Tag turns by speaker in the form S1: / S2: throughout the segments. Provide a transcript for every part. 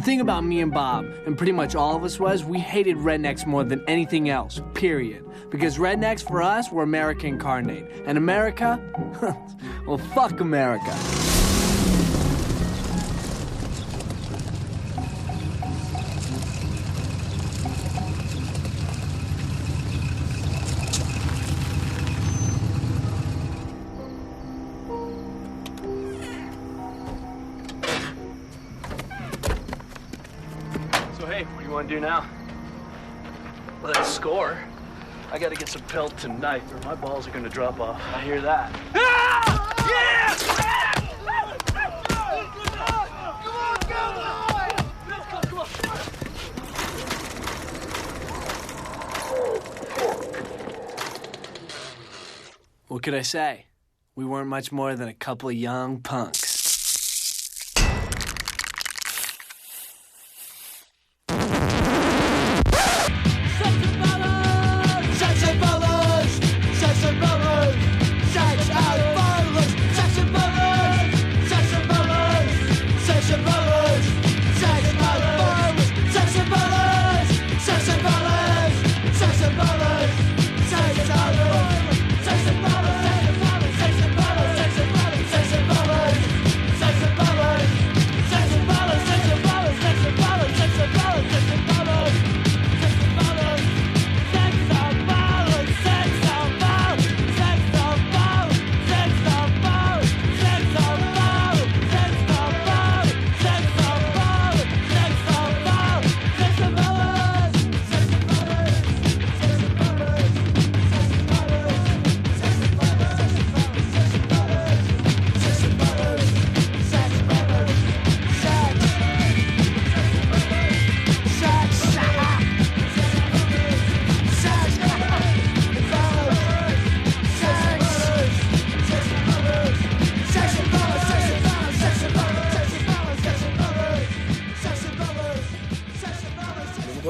S1: The thing about me and Bob, and pretty much all of us, was we hated rednecks more than anything else, period. Because rednecks for us were America incarnate. And America? Well, fuck America.
S2: What do you want to do now? Let's score. I got to get some pelt tonight, or my balls are going to drop off. I hear that. Ah! Yeah! Come on!
S1: What could I say? We weren't much more than a couple of young punks.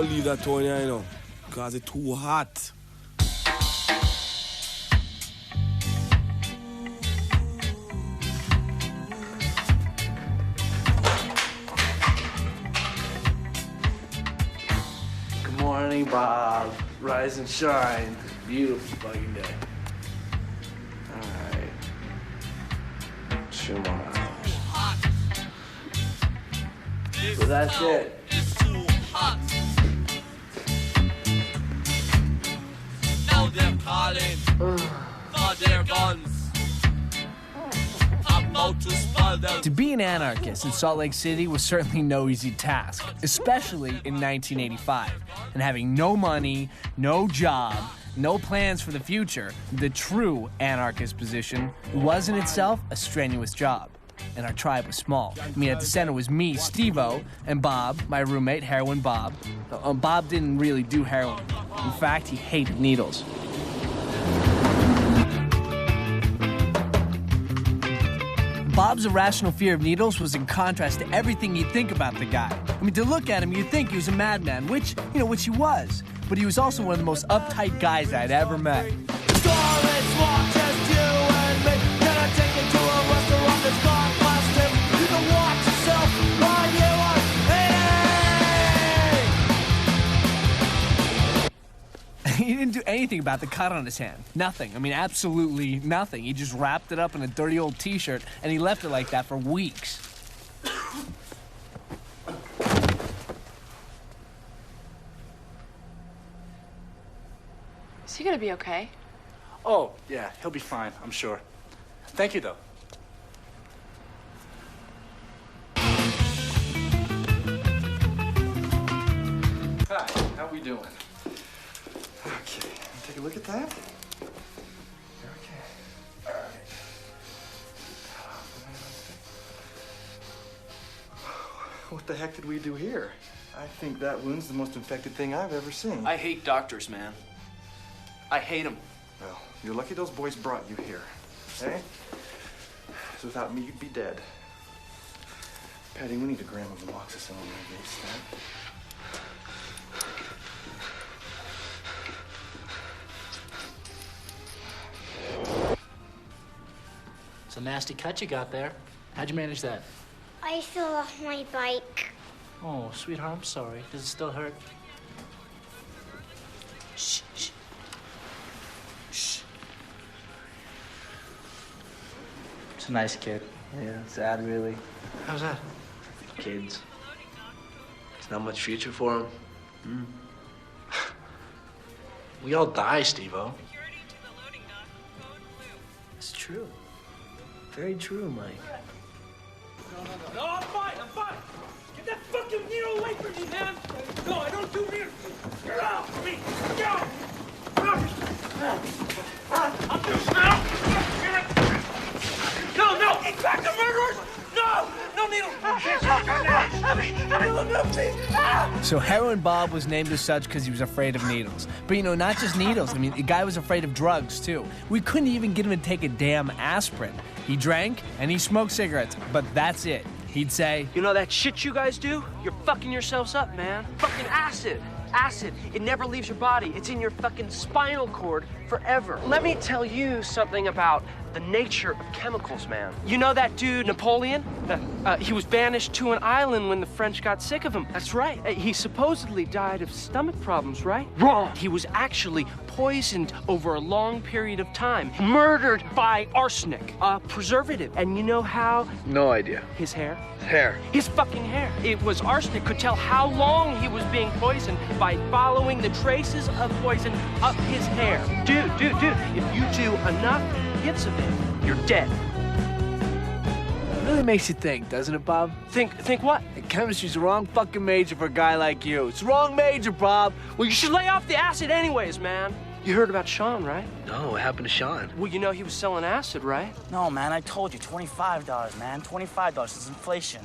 S3: Leave that Tony, you know, because it's too hot.
S1: Good morning, Bob. Rise and shine. Beautiful fucking day. All right. 2 more hours. So that's it.
S4: It's too hot. Now they're calling for their guns. About to spoil them.
S1: To be an anarchist in Salt Lake City was certainly no easy task, especially in 1985. And having no money, no job, no plans for the future, the true anarchist position was in itself a strenuous job. And our tribe was small. I mean, at the center was me, Steve-O, and Bob, my roommate, Heroin Bob. Bob didn't really do heroin. In fact, he hated needles. Bob's irrational fear of needles was in contrast to everything you'd think about the guy. I mean, to look at him, you'd think he was a madman, which he was. But he was also one of the most uptight guys I'd ever met. He didn't do anything about the cut on his hand. Nothing. I mean, absolutely nothing. He just wrapped it up in a dirty old t-shirt, and he left it like that for weeks.
S5: Is he gonna be okay?
S2: Oh, yeah, he'll be fine, I'm sure. Thank you, though. Hi, how we doing? Okay, take a look at that. Okay, all right. What the heck did we do here? I think that wound's the most infected thing I've ever seen.
S6: I hate doctors, man. I hate them.
S2: Well, you're lucky those boys brought you here, okay? So without me, you'd be dead. Patty, we need a gram of amoxicillin in that gate stand.
S7: It's a nasty cut you got there. How'd you manage that?
S8: I fell off my bike.
S2: Oh, sweetheart, I'm sorry. Does it still hurt? Shh, shh. Shh.
S5: It's a nice kid.
S6: Yeah, sad, really.
S2: How's that?
S6: Kids. There's not much future for them.
S2: We all die, Steve-O.
S6: It's true. Very true, Mike.
S4: No, I'm fine. Get that fucking needle away from me, man. No, I don't do needles. Get out of me. Get out. I'm just now. No, get back to murderers. No needles.
S1: So Heroin Bob was named as such because he was afraid of needles. But you know, not just needles. I mean, the guy was afraid of drugs too. We couldn't even get him to take a damn aspirin. He drank and he smoked cigarettes, but that's it. He'd say,
S7: You know that shit you guys do? You're fucking yourselves up, man. Fucking acid. Acid. It never leaves your body. It's in your fucking spinal cord forever. Let me tell you something about the nature of chemicals, man. You know that dude, Napoleon? He was banished to an island when the French got sick of him. That's right. He supposedly died of stomach problems, right? Wrong. He was actually poisoned over a long period of time. Murdered by arsenic, a preservative. And you know how?
S6: No idea.
S7: His hair?
S6: Hair.
S7: His fucking hair. It was arsenic could tell how long he was being poisoned by following the traces of poison up his hair. Dude, if you do enough hits of it, you're dead.
S1: it really makes you think, doesn't it, Bob?
S7: Think what?
S1: And chemistry's the wrong fucking major for a guy like you. It's the wrong major, Bob.
S7: Well, you should lay off the acid anyways, man. You heard about Sean, right?
S6: No, what happened to Sean?
S7: Well, you know he was selling acid, right?
S5: No, man, I told you, $25, man. $25. It's inflation.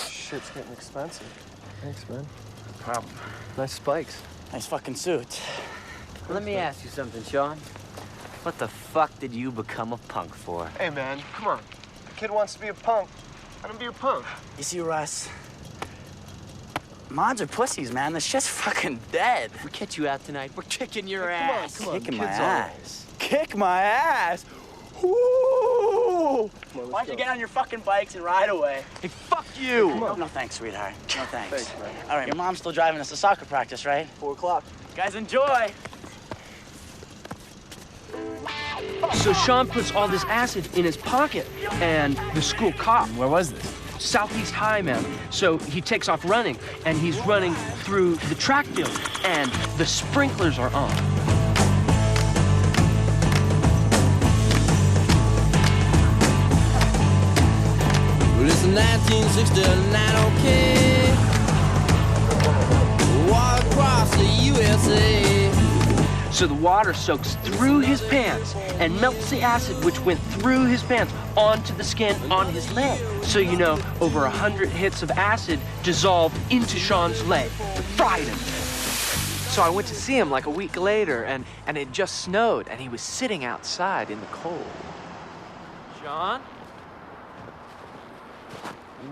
S8: Shit's getting expensive. Thanks, man.
S6: No problem.
S8: Nice spikes.
S5: Nice fucking suit.
S9: Let me ask you something, Sean. What the fuck did you become a punk for?
S8: Hey, man, come on. The kid wants to be a punk. Let him be a punk.
S5: You see, Russ? Mods are pussies, man. This shit's fucking dead.
S9: If we catch you out tonight, we're kicking your
S8: Hey, come on,
S9: ass.
S8: come on.
S5: Kicking my
S8: Kids all right.
S5: ass. Kick my ass. Woo! Why'd you get on your fucking bikes and ride away?
S7: Hey, fuck you!
S5: No thanks, sweetheart. No thanks.
S8: Thanks, man.
S5: All right, your mom's still driving us to soccer practice, right?
S8: 4 o'clock.
S5: Guys, enjoy.
S7: So Sean puts all this acid in his pocket, and the school cop,
S1: Where was this?
S7: Southeast High, man. So he takes off running, and he's running through the track field, and the sprinklers are on.
S4: Well, it's 1969, okay. Walk across the USA.
S7: So the water soaks through his pants and melts the acid which went through his pants onto the skin on his leg. So you know, over 100 hits of acid dissolved into Sean's leg. It fried him.
S10: So I went to see him like a week later, and it just snowed, and he was sitting outside in the cold.
S7: Sean?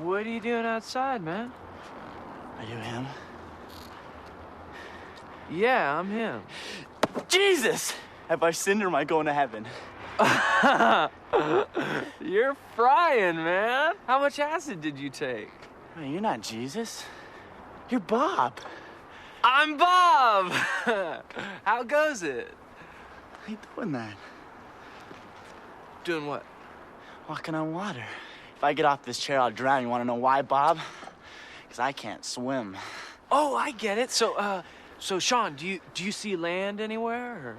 S7: What are you doing outside, man?
S5: Are you him?
S7: Yeah, I'm him.
S5: Jesus! Have I sinned or am I going to heaven?
S7: You're frying, man. How much acid did you take?
S5: Wait, you're not Jesus. You're Bob.
S7: I'm Bob. How goes it?
S5: How you doing that?
S7: Doing what?
S5: Walking on water. If I get off this chair, I'll drown. You want to know why, Bob? Because I can't swim.
S7: Oh, I get it. So Sean, do you see land anywhere? Or?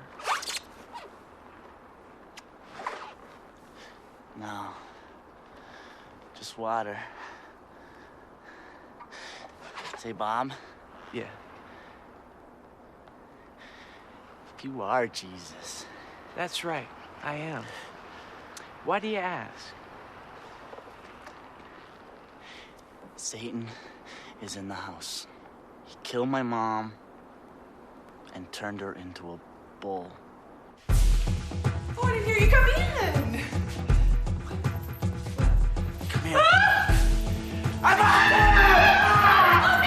S5: No. Just water. Say, Bob,
S7: Yeah.
S5: if you are Jesus,
S7: That's right. I am. Why do you ask?
S5: Satan is in the house. He killed my mom and turned her into a bull.
S11: Oh, I didn't hear you come in.
S5: Come here.
S11: I'm on it!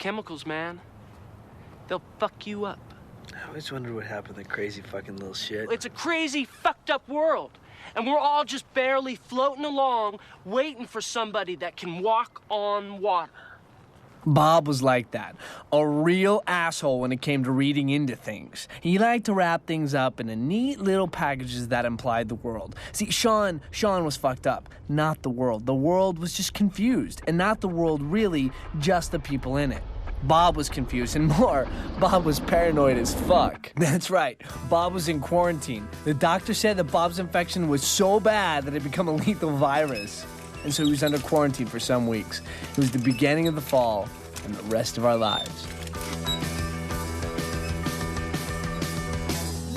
S7: chemicals, man. They'll fuck you up.
S2: I always wonder what happened to that crazy fucking little shit.
S7: It's a crazy, fucked up world. And we're all just barely floating along, waiting for somebody that can walk on water.
S1: Bob was like that, a real asshole when it came to reading into things. He liked to wrap things up in neat little packages that implied the world. See, Sean was fucked up, not the world. The world was just confused, and not the world really, just the people in it. Bob was confused, and more, Bob was paranoid as fuck. That's right, Bob was in quarantine. The doctor said that Bob's infection was so bad that it had become a lethal virus. And so he was under quarantine for some weeks. It was the beginning of the fall and the rest of our lives.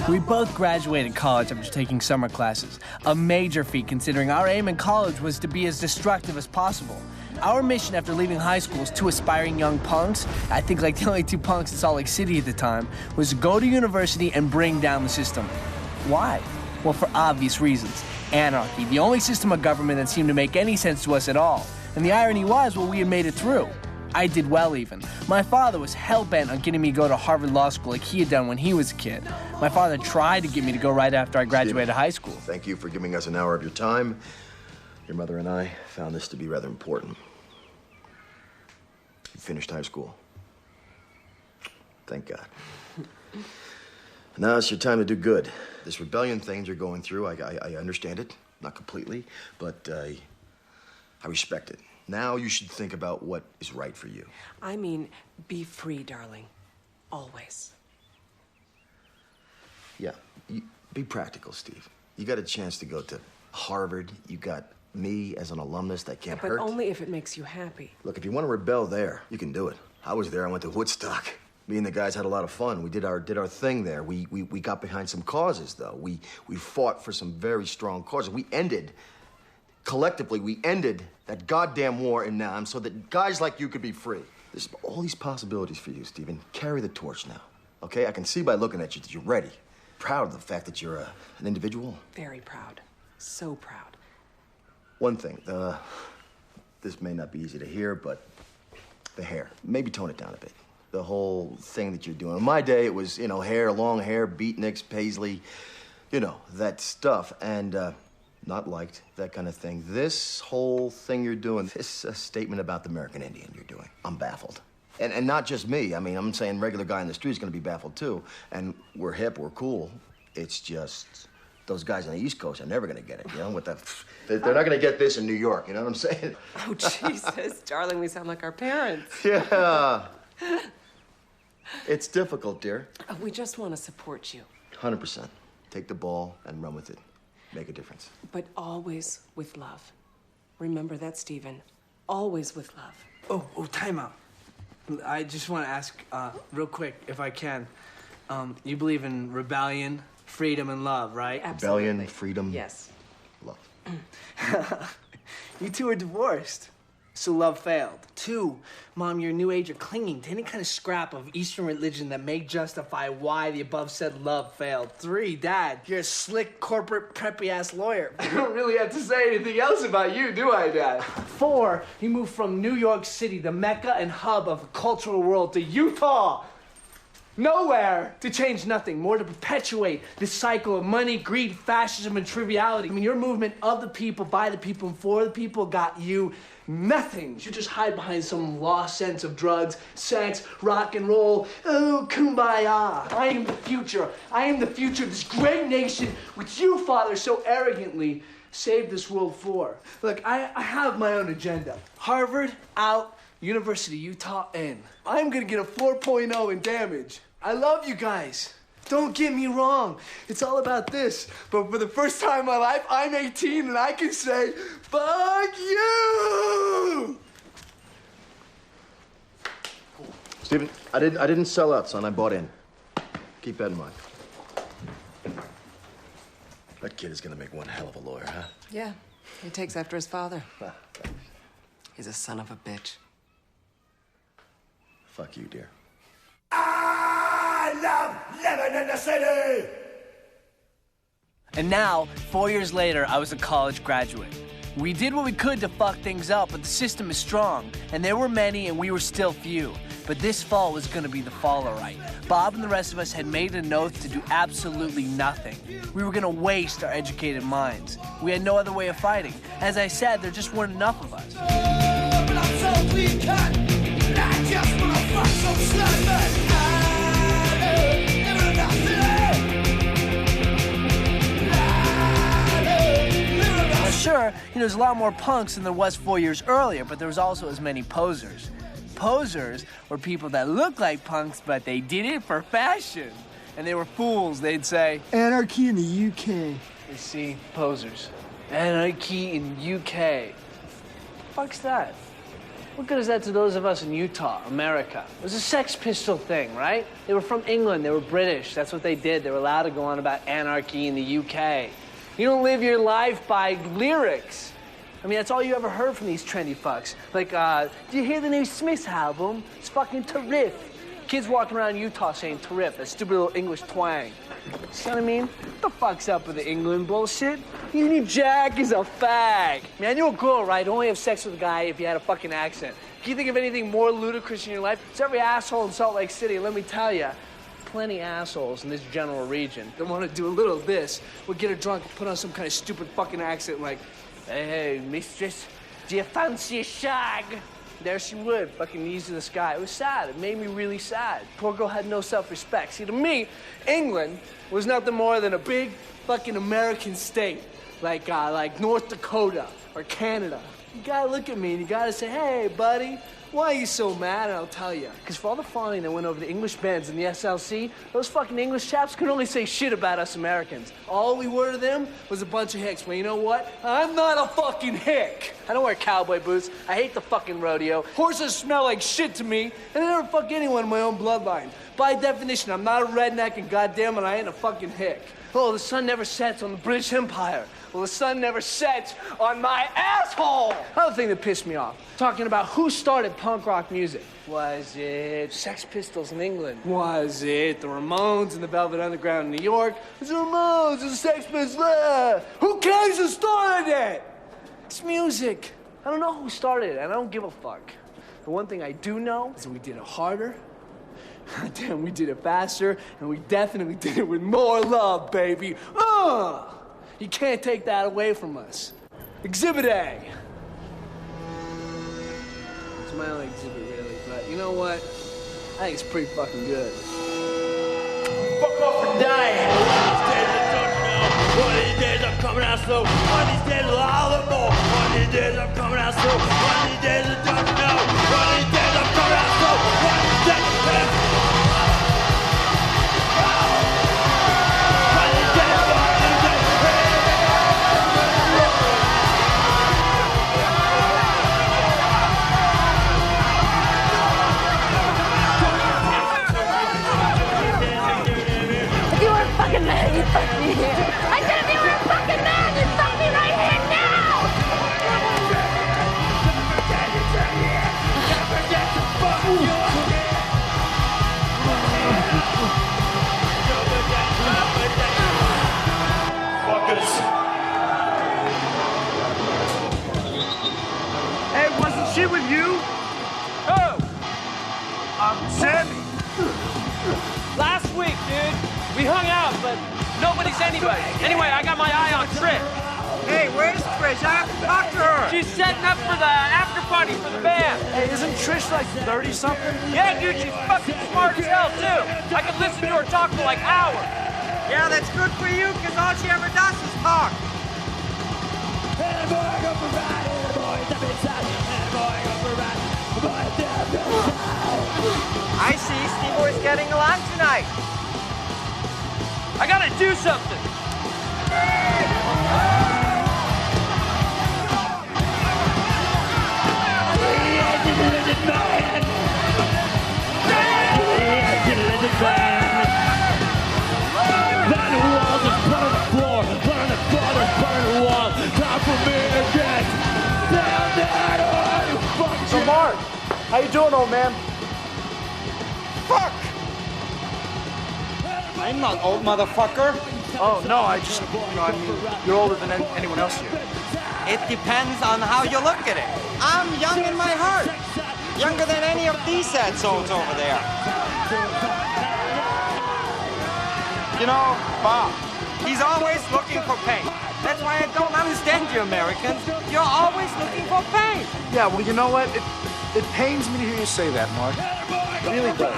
S1: We both graduated college after taking summer classes, a major feat considering our aim in college was to be as destructive as possible. Our mission after leaving high school as two aspiring young punks, I think like the only two punks in Salt Lake City at the time, was to go to university and bring down the system. Why? Well, for obvious reasons. Anarchy, the only system of government that seemed to make any sense to us at all. And the irony was, well, we had made it through. I did well even. My father was hell-bent on getting me to go to Harvard Law School like he had done when he was a kid. My father tried to get me to go right after I graduated high school.
S12: Thank you for giving us an hour of your time. Your mother and I found this to be rather important. You finished high school. Thank God. Now it's your time to do good. This rebellion thing you're going through, I understand it. Not completely, but I respect it. Now you should think about what is right for you.
S11: I mean, be free, darling. Always.
S12: Yeah, be practical, Steve. You got a chance to go to Harvard. You got me as an alumnus that can't hurt.
S11: But only if it makes you happy.
S12: Look, if you want to rebel there, you can do it. I was there. I went to Woodstock. Me and the guys had a lot of fun. We did our thing there. We got behind some causes, though. We fought for some very strong causes. Collectively, we ended that goddamn war in Nam so that guys like you could be free. There's all these possibilities for you, Stephen. Carry the torch now, okay? I can see by looking at you that you're ready. Proud of the fact that you're an individual.
S11: Very proud. So proud.
S12: One thing, this may not be easy to hear, but the hair. Maybe tone it down a bit. The whole thing that you're doing. In my day, it was, hair, long hair, beatniks, paisley, that stuff. And, not liked, that kind of thing. This whole thing you're doing, this statement about the American Indian you're doing, I'm baffled. And not just me. I mean, I'm saying regular guy in the street is going to be baffled, too. And we're hip, we're cool. It's just those guys on the East Coast are never going to get it, They're not going to get this in New York, you know what I'm saying?
S11: Oh, Jesus. Darling, we sound like our parents.
S12: Yeah. It's difficult, dear.
S11: We just want to support you.
S12: 100%. Take the ball and run with it. Make a difference.
S11: But always with love. Remember that, Stephen. Always with love.
S1: Oh, time out. I just want to ask, real quick, if I can. You believe in rebellion, freedom, and love, right?
S11: Absolutely.
S12: Rebellion, freedom,
S11: yes.
S12: love.
S1: You two are divorced. So love failed. 2, Mom, you're a new age. You're clinging to any kind of scrap of Eastern religion that may justify why the above said love failed. 3, Dad, you're a slick, corporate, preppy-ass lawyer. I don't really have to say anything else about you, do I, Dad? 4, you moved from New York City, the mecca and hub of the cultural world, to Utah. Nowhere to change nothing, more to perpetuate this cycle of money, greed, fascism, and triviality. I mean, your movement of the people, by the people, and for the people got you nothing. You should just hide behind some lost sense of drugs, sex, rock and roll. Oh, kumbaya. I am the future. I am the future of this great nation which you, Father, so arrogantly saved this world for. Look, I have my own agenda. Harvard, out. University, Utah, in. I'm gonna get a 4.0 in damage. I love you guys. Don't get me wrong. It's all about this. But for the first time in my life, I'm 18 and I can say, fuck you!
S12: Stephen, I didn't sell out, son. I bought in. Keep that in mind. That kid is gonna make one hell of a lawyer, huh?
S11: Yeah, he takes after his father. He's a son of a bitch.
S12: Fuck you, dear.
S4: I love living in the city!
S1: And now, 4 years later, I was a college graduate. We did what we could to fuck things up, but the system is strong, and there were many, and we were still few. But this fall was gonna be the fall, all right. Bob and the rest of us had made an oath to do absolutely nothing. We were gonna waste our educated minds. We had no other way of fighting. As I said, there just weren't enough of us. Sure, there's a lot more punks than there was 4 years earlier, but there was also as many posers. Posers were people that looked like punks, but they did it for fashion. And they were fools, they'd say.
S13: Anarchy in the UK.
S1: You see, posers. Anarchy in UK. Fuck's that? What good is that to those of us in Utah, America? It was a Sex Pistol thing, right? They were from England, they were British, that's what they did. They were allowed to go on about anarchy in the UK. You don't live your life by lyrics. I mean, that's all you ever heard from these trendy fucks. Like, do you hear the new Smiths album? It's fucking terrific. Kids walking around Utah saying terrific, that stupid little English twang. See what I mean? What the fuck's up with the England bullshit? Union Jack is a fag. I mean, I knew a girl, right, who'd only have sex with a guy if he had a fucking accent. Can you think of anything more ludicrous in your life? It's every asshole in Salt Lake City, let me tell you. Plenty assholes in this general region that want to do a little of this. We'll get her drunk and put on some kind of stupid fucking accent like, hey, mistress, do you fancy a shag? There she would, fucking knees to the sky. It was sad. It made me really sad. Poor girl had no self-respect. See, to me, England was nothing more than a big fucking American state, like North Dakota or Canada. You gotta look at me and you gotta say, hey, buddy, why are you so mad? And I'll tell you. Because for all the fawning that went over the English bands in the SLC, those fucking English chaps could only say shit about us Americans. All we were to them was a bunch of hicks. Well, you know what? I'm not a fucking hick. I don't wear cowboy boots. I hate the fucking rodeo. Horses smell like shit to me, and I never fuck anyone in my own bloodline. By definition, I'm not a redneck, and goddamn it, I ain't a fucking hick. Oh, the sun never sets on the British Empire. Well, the sun never sets on my asshole! Another thing that pissed me off, talking about who started punk rock music. Was it Sex Pistols in England? Was it the Ramones and the Velvet Underground in New York? Was it the Ramones and the Sex Pistols? Who cares who started it? It's music. I don't know who started it, and I don't give a fuck. The one thing I do know is that we did it harder. Damn, we did it faster, and we definitely did it with more love, baby. You can't take that away from us. Exhibit A. It's my only exhibit, really, but you know what? I think it's pretty fucking good.
S4: Fuck off and die! One of these days I'm coming out slow. One of these days I'll holler more. One of these days I'm coming out slow. One of these days I don't know. One of these days I'm coming out slow. One of these days
S14: You fucked me here. I said if you were a fucking man, you'd fuck me right here now!
S4: Fuckers. Hey, wasn't she with you?
S7: Oh!
S4: Sammy.
S7: Last week, dude. We hung out, but nobody's anybody. Anyway, I got my eye on Trish.
S10: Hey, where's Trish? I have to talk to her.
S7: She's setting up for the after party for the band.
S2: Hey, isn't Trish like 30-something?
S7: Yeah, dude, she's fucking smart as hell, too. I could listen to her talk for like hours.
S10: Yeah, that's good for you, because all she ever does is talk. I see Steve Boy's getting along tonight.
S7: I gotta do something.
S8: So Mark, how you doing, old man? Fuck!
S10: I'm not old, motherfucker.
S8: Oh, no, I mean, you're older than anyone else here.
S10: It depends on how you look at it. I'm young in my heart.
S13: Younger than any of these assholes over there. You know, Bob, he's always looking for pain. That's why I don't understand you Americans. You're always looking for pain.
S15: Yeah, well, you know what? It pains me to hear you say that, Mark. It really does.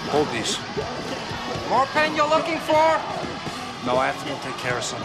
S3: Hold these.
S13: More pain you're looking for?
S3: No, I have to go take care of some.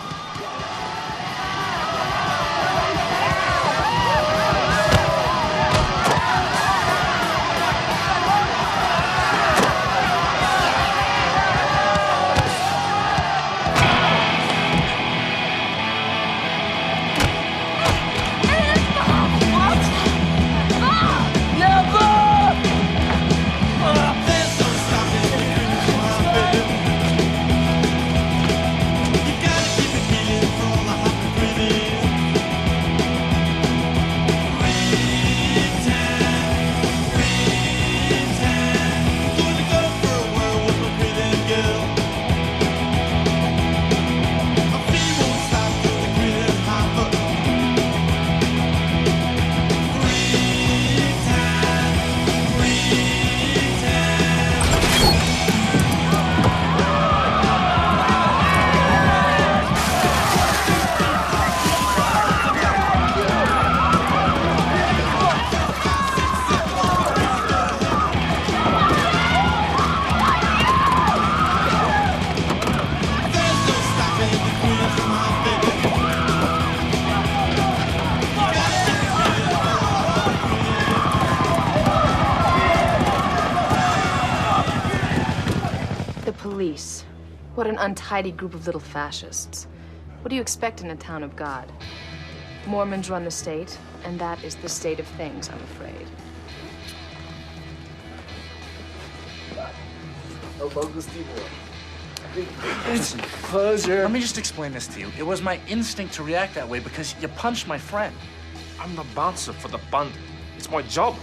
S16: Police. What an untidy group of little fascists. What do you expect in a town of God? Mormons run the state, and that is the state of things, I'm afraid.
S1: It's pleasure.
S15: Let me just explain this to you. It was my instinct to react that way because you punched my friend.
S3: I'm the bouncer for the band. It's my job.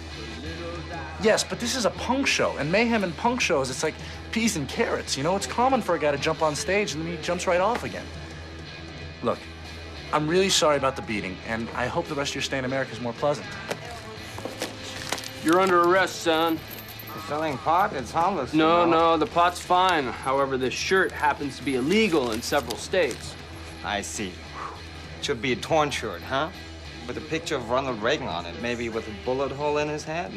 S15: Yes, but this is a punk show, and mayhem in punk shows, it's like peas and carrots, you know? It's common for a guy to jump on stage and then he jumps right off again. Look, I'm really sorry about the beating, and I hope the rest of your stay in America is more pleasant.
S7: You're under arrest, son.
S13: You're selling pot? It's harmless.
S7: No, the pot's fine. However, this shirt happens to be illegal in several states.
S13: I see. Should be a torn shirt, huh? With a picture of Ronald Reagan on it, maybe with a bullet hole in his head.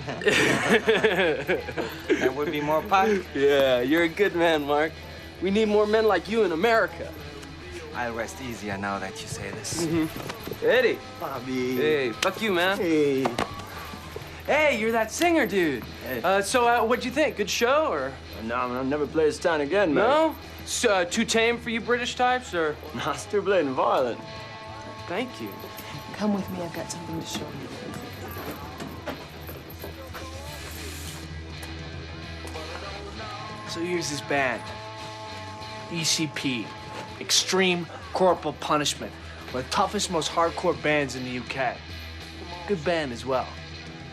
S13: That would be more pot.
S7: Yeah, you're a good man, Mark. We need more men like you in America.
S13: I'll rest easier now that you say this.
S7: Eddie.
S12: Bobby.
S7: Hey, fuck you, man.
S12: Hey.
S7: Hey, you're that singer, dude. Hey. What'd you think? Good show, or?
S6: No, I'll never play this town again, man.
S7: No? So, too tame for you British types, or?
S6: Nah, still playing violent.
S7: Thank you.
S16: Come with me, I've got something to show you.
S1: So here's this band. ECP. Extreme Corporal Punishment. One of the toughest, most hardcore bands in the UK. Good band as well.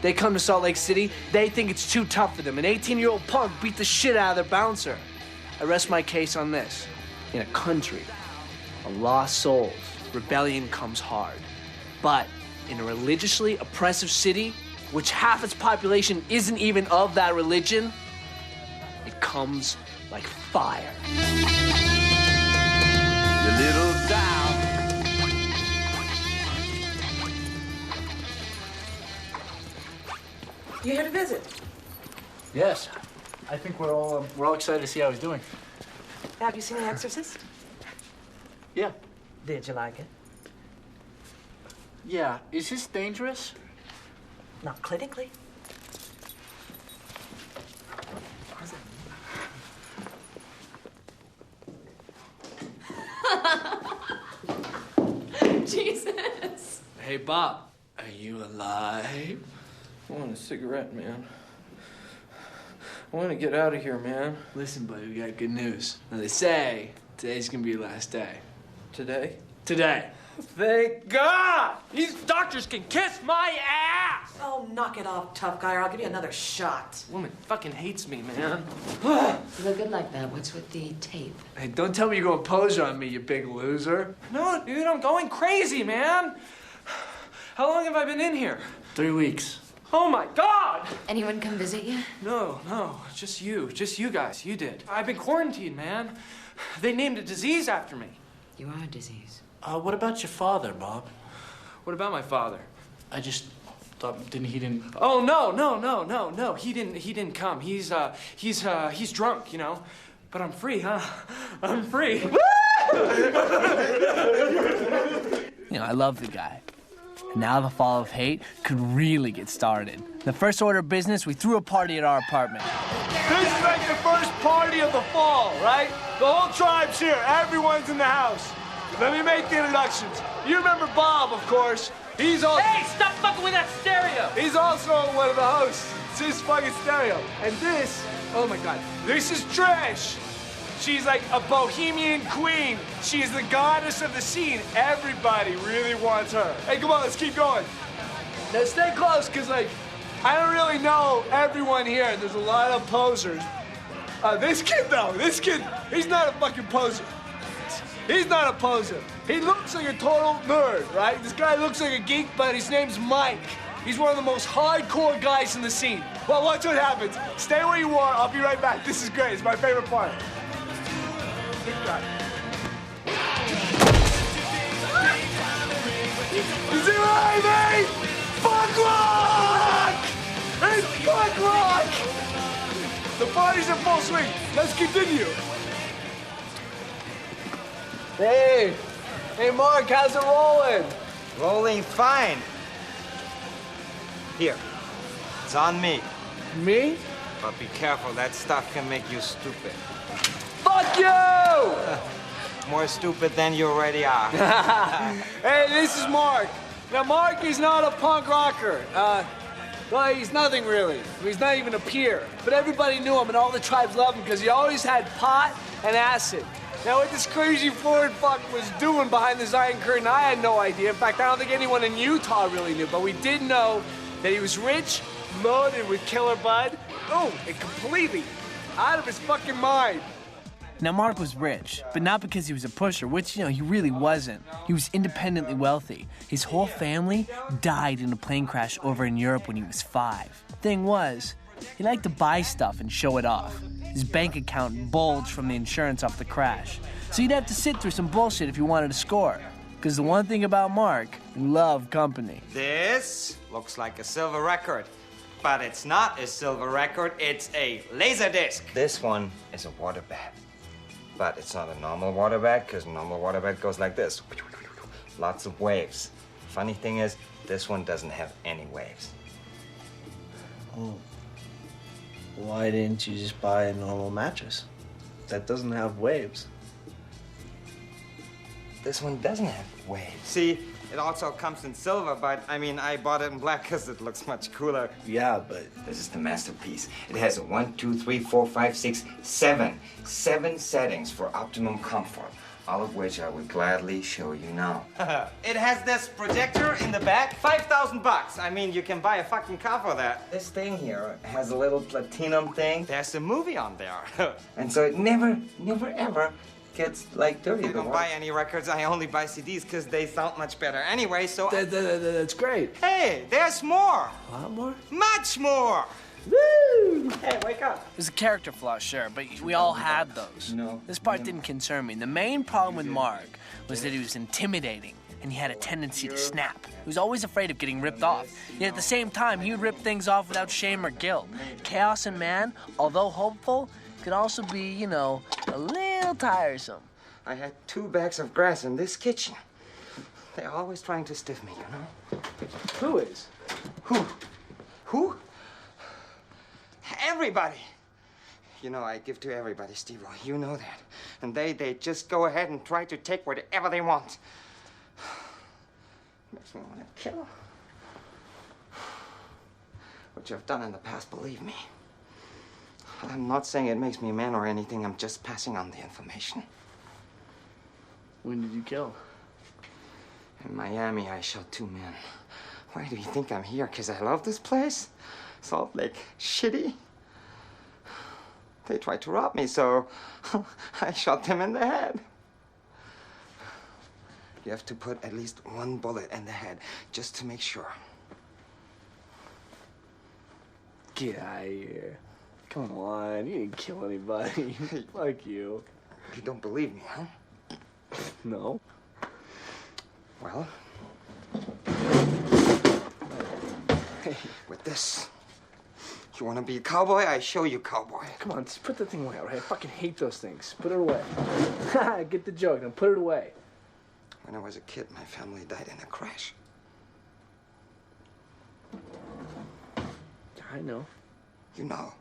S1: They come to Salt Lake City, they think it's too tough for them. An 18-year-old punk beat the shit out of their bouncer. I rest my case on this. In a country of lost souls, rebellion comes hard. But in a religiously oppressive city, which half its population isn't even of that religion, it comes like fire.
S4: Your little down.
S11: You here to visit?
S15: Yes. I think we're all excited to see how he's doing.
S11: Have you seen The Exorcist?
S15: Yeah.
S11: Did you like it?
S15: Yeah. Is this dangerous?
S11: Not clinically.
S16: Jesus.
S1: Hey, Bob, are you alive?
S10: I want a cigarette, man. I want to get out of here, man.
S1: Listen, buddy, we got good news. Now, they say today's gonna be your last day.
S10: Today?
S1: Today.
S10: Thank God! These doctors can kiss my ass!
S11: Oh, knock it off, tough guy, or I'll give you another shot.
S10: Woman fucking hates me, man.
S17: You look good like that. What's with the tape?
S10: Hey, don't tell me you're gonna pose on me, you big loser. No, dude, I'm going crazy, man. How long have I been in here?
S2: 3 weeks.
S10: Oh my God!
S17: Anyone come visit you?
S10: No, just you guys, you did. I've been quarantined, man. They named a disease after me.
S17: You are a disease.
S2: What about your father, Bob?
S10: What about my father?
S2: I just thought he didn't.
S10: Oh no! He didn't come. He's drunk, you know. But I'm free, huh? I'm free.
S1: You know, I love the guy. Now the fall of hate could really get started. The first order of business, we threw a party at our apartment.
S8: This is like the first party of the fall, right? The whole tribe's here. Everyone's in the house. Let me make the introductions. You remember Bob, of course. He's also...
S10: Hey, stop fucking with that stereo!
S8: He's also one of the hosts. It's his fucking stereo. And this, oh my God, this is Trish. She's like a bohemian queen. She's the goddess of the scene. Everybody really wants her. Hey, come on, let's keep going. Now stay close, because like, I don't really know everyone here. There's a lot of posers. This kid, though, he's not a fucking poser. He's not a poser. He looks like a total nerd, right? This guy looks like a geek, but his name's Mike. He's one of the most hardcore guys in the scene. Well, watch what happens. Stay where you are. I'll be right back. This is great. It's my favorite part. You see what I mean? Fuck rock! It's fuck rock! The party's in full swing. Let's continue. Hey, Mark, how's it rolling?
S13: Rolling fine. Here, it's on me.
S8: Me?
S13: But be careful, that stuff can make you stupid.
S8: Fuck you!
S13: More stupid than you already are.
S8: Hey, this is Mark. Now, Mark is not a punk rocker. Well, he's nothing really. He's not even a peer. But everybody knew him, and all the tribes loved him because he always had pot and acid. Now, what this crazy Ford fuck was doing behind this iron curtain, I had no idea. In fact, I don't think anyone in Utah really knew. But we did know that he was rich, loaded with killer bud. Oh, and completely out of his fucking mind.
S1: Now, Mark was rich, but not because he was a pusher, which, you know, he really wasn't. He was independently wealthy. His whole family died in a plane crash over in Europe when he was 5. Thing was, he liked to buy stuff and show it off. His bank account bulged from the insurance off the crash. So he'd have to sit through some bullshit if he wanted to score. Because the one thing about Mark, he loved company.
S13: This looks like a silver record. But it's not a silver record, it's a laser disc. This one is a water bag. But it's not a normal water bag, because normal water bag goes like this. Lots of waves. Funny thing is, this one doesn't have any waves.
S6: Oh. Why didn't you just buy a normal mattress? That doesn't have waves.
S13: This one doesn't have waves. See, it also comes in silver, but I mean, I bought it in black because it looks much cooler.
S6: Yeah, but
S13: this is the masterpiece. It has 1, 2, 3, 4, 5, 6, 7 settings for optimum comfort, all of which I would gladly show you now. It has this projector in the back, $5,000. I mean, you can buy a fucking car for that. This thing here has a little platinum thing. There's a movie on there. And so it never, ever gets like dirty. I don't buy any records. I only buy CDs because they sound much better anyway, so...
S8: That's great.
S13: Hey, there's more.
S8: A lot more?
S13: Much more. Woo! Hey, wake up.
S1: It was a character flaw, sure, but we all had those.
S13: No.
S1: This part didn't concern me. The main problem with Mark was that he was intimidating, and he had a tendency to snap. He was always afraid of getting ripped off. Yet at the same time, he would rip things off without shame or guilt. Chaos and Man, although hopeful, could also be, you know, a little tiresome.
S13: I had 2 bags of grass in this kitchen. They're always trying to stiff me, you know?
S8: Who is?
S13: Who? Everybody. You know, I give to everybody, Steve-O. You know that. And they just go ahead and try to take whatever they want. Makes me want to kill. What you have done in the past, believe me. I'm not saying it makes me a man or anything. I'm just passing on the information.
S6: When did you kill?
S13: In Miami, I shot 2 men. Why do you think I'm here? 'Cause I love this place? Salt Lake shitty? They tried to rob me, so I shot them in the head. You have to put at least 1 bullet in the head, just to make sure.
S1: Get out of here. Come on, you didn't kill anybody. Fuck you.
S13: You don't believe me, huh?
S1: No.
S13: Well, with this, you want to be a cowboy? I show you cowboy.
S1: Come on, just put the thing away, all right? I fucking hate those things. Put it away. Get the joke, now put it away.
S13: When I was a kid, my family died in a crash.
S1: I know.
S13: You know.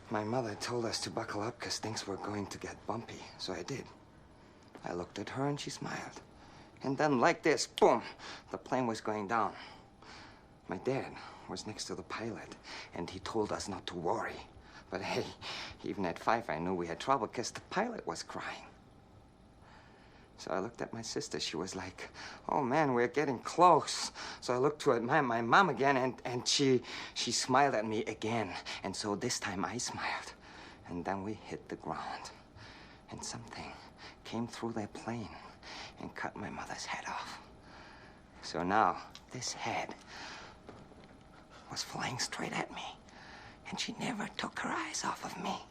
S13: My mother told us to buckle up because things were going to get bumpy, so I did. I looked at her and she smiled. And then like this, boom, the plane was going down. My dad was next to the pilot, and he told us not to worry. But hey, even at 5, I knew we had trouble because the pilot was crying. So I looked at my sister. She was like, oh man, we're getting close. So I looked to my mom again, and she smiled at me again. And so this time I smiled. And then we hit the ground. And something came through that plane and cut my mother's head off. So now this head was flying straight at me. And she never took her eyes off of me.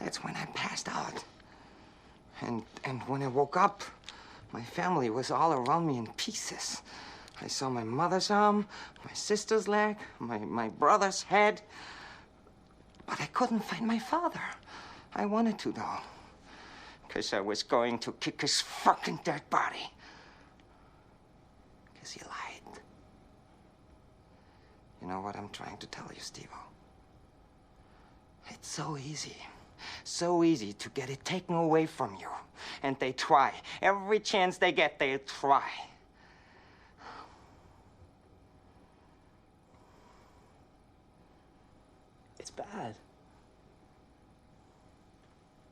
S13: That's when I passed out. And when I woke up, my family was all around me in pieces. I saw my mother's arm, my sister's leg, my brother's head. But I couldn't find my father. I wanted to, though. 'Cause I was going to kick his fucking dead body. 'Cause he lied. You know what I'm trying to tell you, Steve-O? It's so easy. So easy to get it taken away from you. And they try. Every chance they get, they try.
S1: It's bad.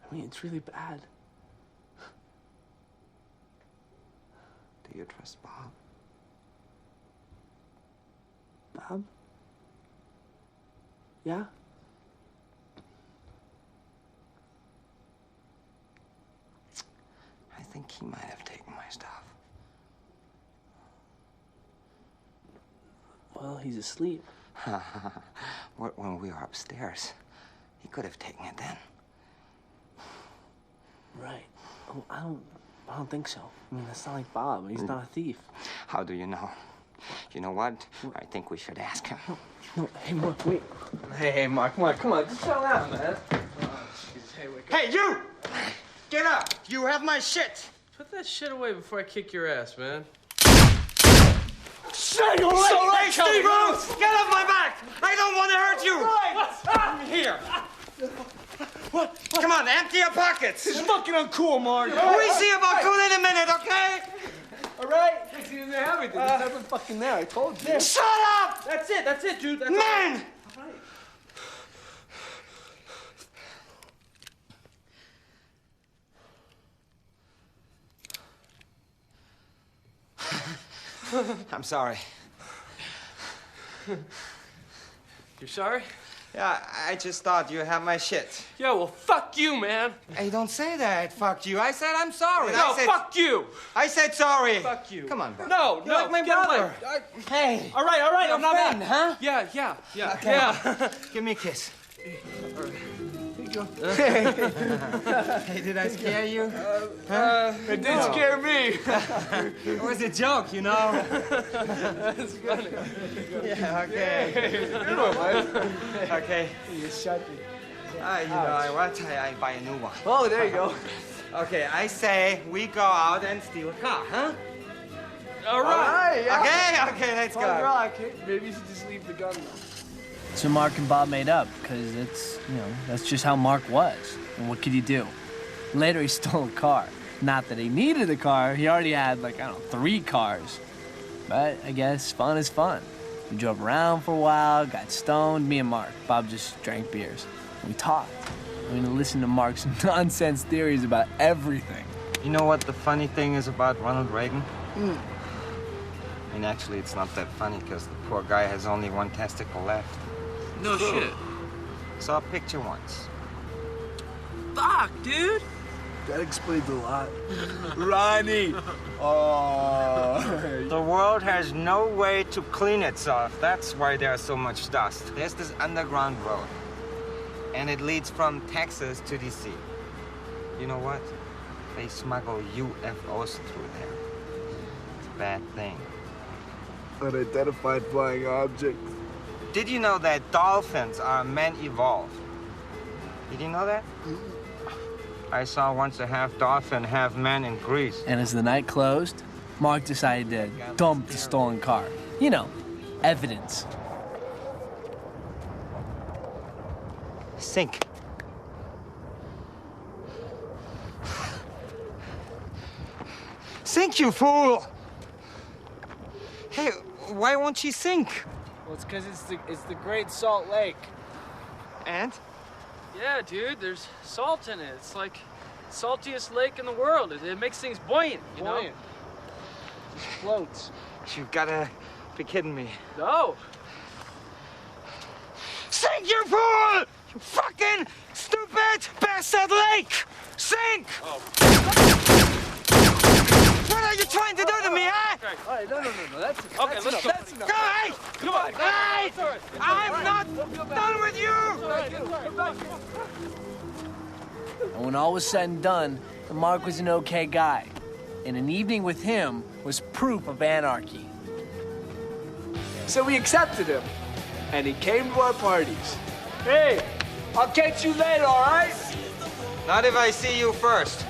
S1: I mean, it's really bad.
S13: Do you trust Bob?
S1: Bob? Yeah?
S13: I think he might have taken my stuff.
S1: Well, he's asleep.
S13: When we were upstairs, he could have taken it then.
S1: Right. Oh, I don't think so. I mean, that's not like Bob. He's not a thief.
S13: How do you know? You know what? I think we should ask him.
S1: No, hey, Mark, wait. Hey, Mark, come on. Just chill out, man. Oh, jeez. Hey, wake up.
S13: Hey, you! Get up! You have my shit!
S10: Put that shit away before I kick your ass, man.
S13: Say your hey, Steve-O! Get off my back! I don't want to hurt you! Right. Here. What? Come on, empty your pockets!
S1: It's fucking uncool, Mark.
S13: We see about cool in a minute, okay?
S1: All right? He doesn't have anything. There's nothing fucking there. I told you.
S13: Shut up!
S10: That's it, dude. That's
S13: Man!
S10: All right.
S13: I'm sorry.
S10: You're sorry?
S13: Yeah, I just thought you had my shit.
S10: Yeah, well, fuck you, man.
S13: Hey, don't say that. Fuck you. I said I'm sorry.
S10: No, fuck you.
S13: I said sorry.
S10: Fuck you.
S13: Come on, bro.
S10: No,
S13: You're like my
S10: get
S13: brother.
S10: away.
S13: Hey.
S10: All right,
S13: You're
S10: I'm not
S13: friend,
S10: mad.
S13: huh?
S10: Yeah.
S13: Okay.
S10: Yeah.
S13: Give me a kiss.
S1: Here you go.
S13: Hey, did I scare you?
S1: It did scare me.
S13: It was a joke, you know.
S1: That's funny.
S13: Yeah, okay.
S1: Good one, man.
S13: Okay.
S1: You shot me.
S13: You know what? I buy a new one.
S1: Oh, there you go.
S13: Okay, I say we go out and steal a car, huh?
S10: All right.
S1: Yeah.
S13: Okay, let's go.
S1: Rock. Maybe you should just leave the gun though. So Mark and Bob made up, because it's, that's just how Mark was. And what could you do? Later, he stole a car. Not that he needed a car. He already had, 3 cars. But I guess fun is fun. We drove around for a while, got stoned, me and Mark. Bob just drank beers. We talked. Listened to Mark's nonsense theories about everything.
S13: You know what the funny thing is about Ronald Reagan? I mean, actually, it's not that funny because the poor guy has only one testicle left.
S2: No shit.
S13: Saw a picture once.
S2: Fuck, dude.
S6: That explains a lot. Ronnie! Oh.
S13: The world has no way to clean itself. That's why there's so much dust. There's this underground road, and it leads from Texas to D.C. You know what? They smuggle UFOs through there. It's a bad thing.
S6: Unidentified flying objects.
S13: Did you know that dolphins are man-evolved? Did you know that? I saw once a half dolphin, half man in Greece.
S1: And as the night closed, Mark decided to dump the stolen car. You know, evidence.
S13: Sink. Sink, you fool! Hey, why won't she sink?
S1: Well, it's because it's the Great Salt Lake.
S13: And?
S2: Yeah, dude, there's salt in it. It's like the saltiest lake in the world. It makes things buoyant, you know?
S1: Just floats.
S13: You've gotta be kidding me.
S2: No.
S13: Sink, you fool! You fucking stupid bastard lake! Sink!
S2: Oh.
S13: What are you trying to do to me, huh?
S2: Okay.
S1: All right, no, that's enough.
S2: Okay,
S1: that's
S2: let's
S1: enough.
S2: go.
S1: That's enough.
S13: Go, hey!
S2: Come on.
S13: Hey!
S2: It's all right.
S13: I'm not done with you!
S1: And when all was said and done, Mark was an okay guy. And an evening with him was proof of anarchy.
S8: So we accepted him, and he came to our parties. Hey, I'll catch you later, all right?
S13: Not if I see you first.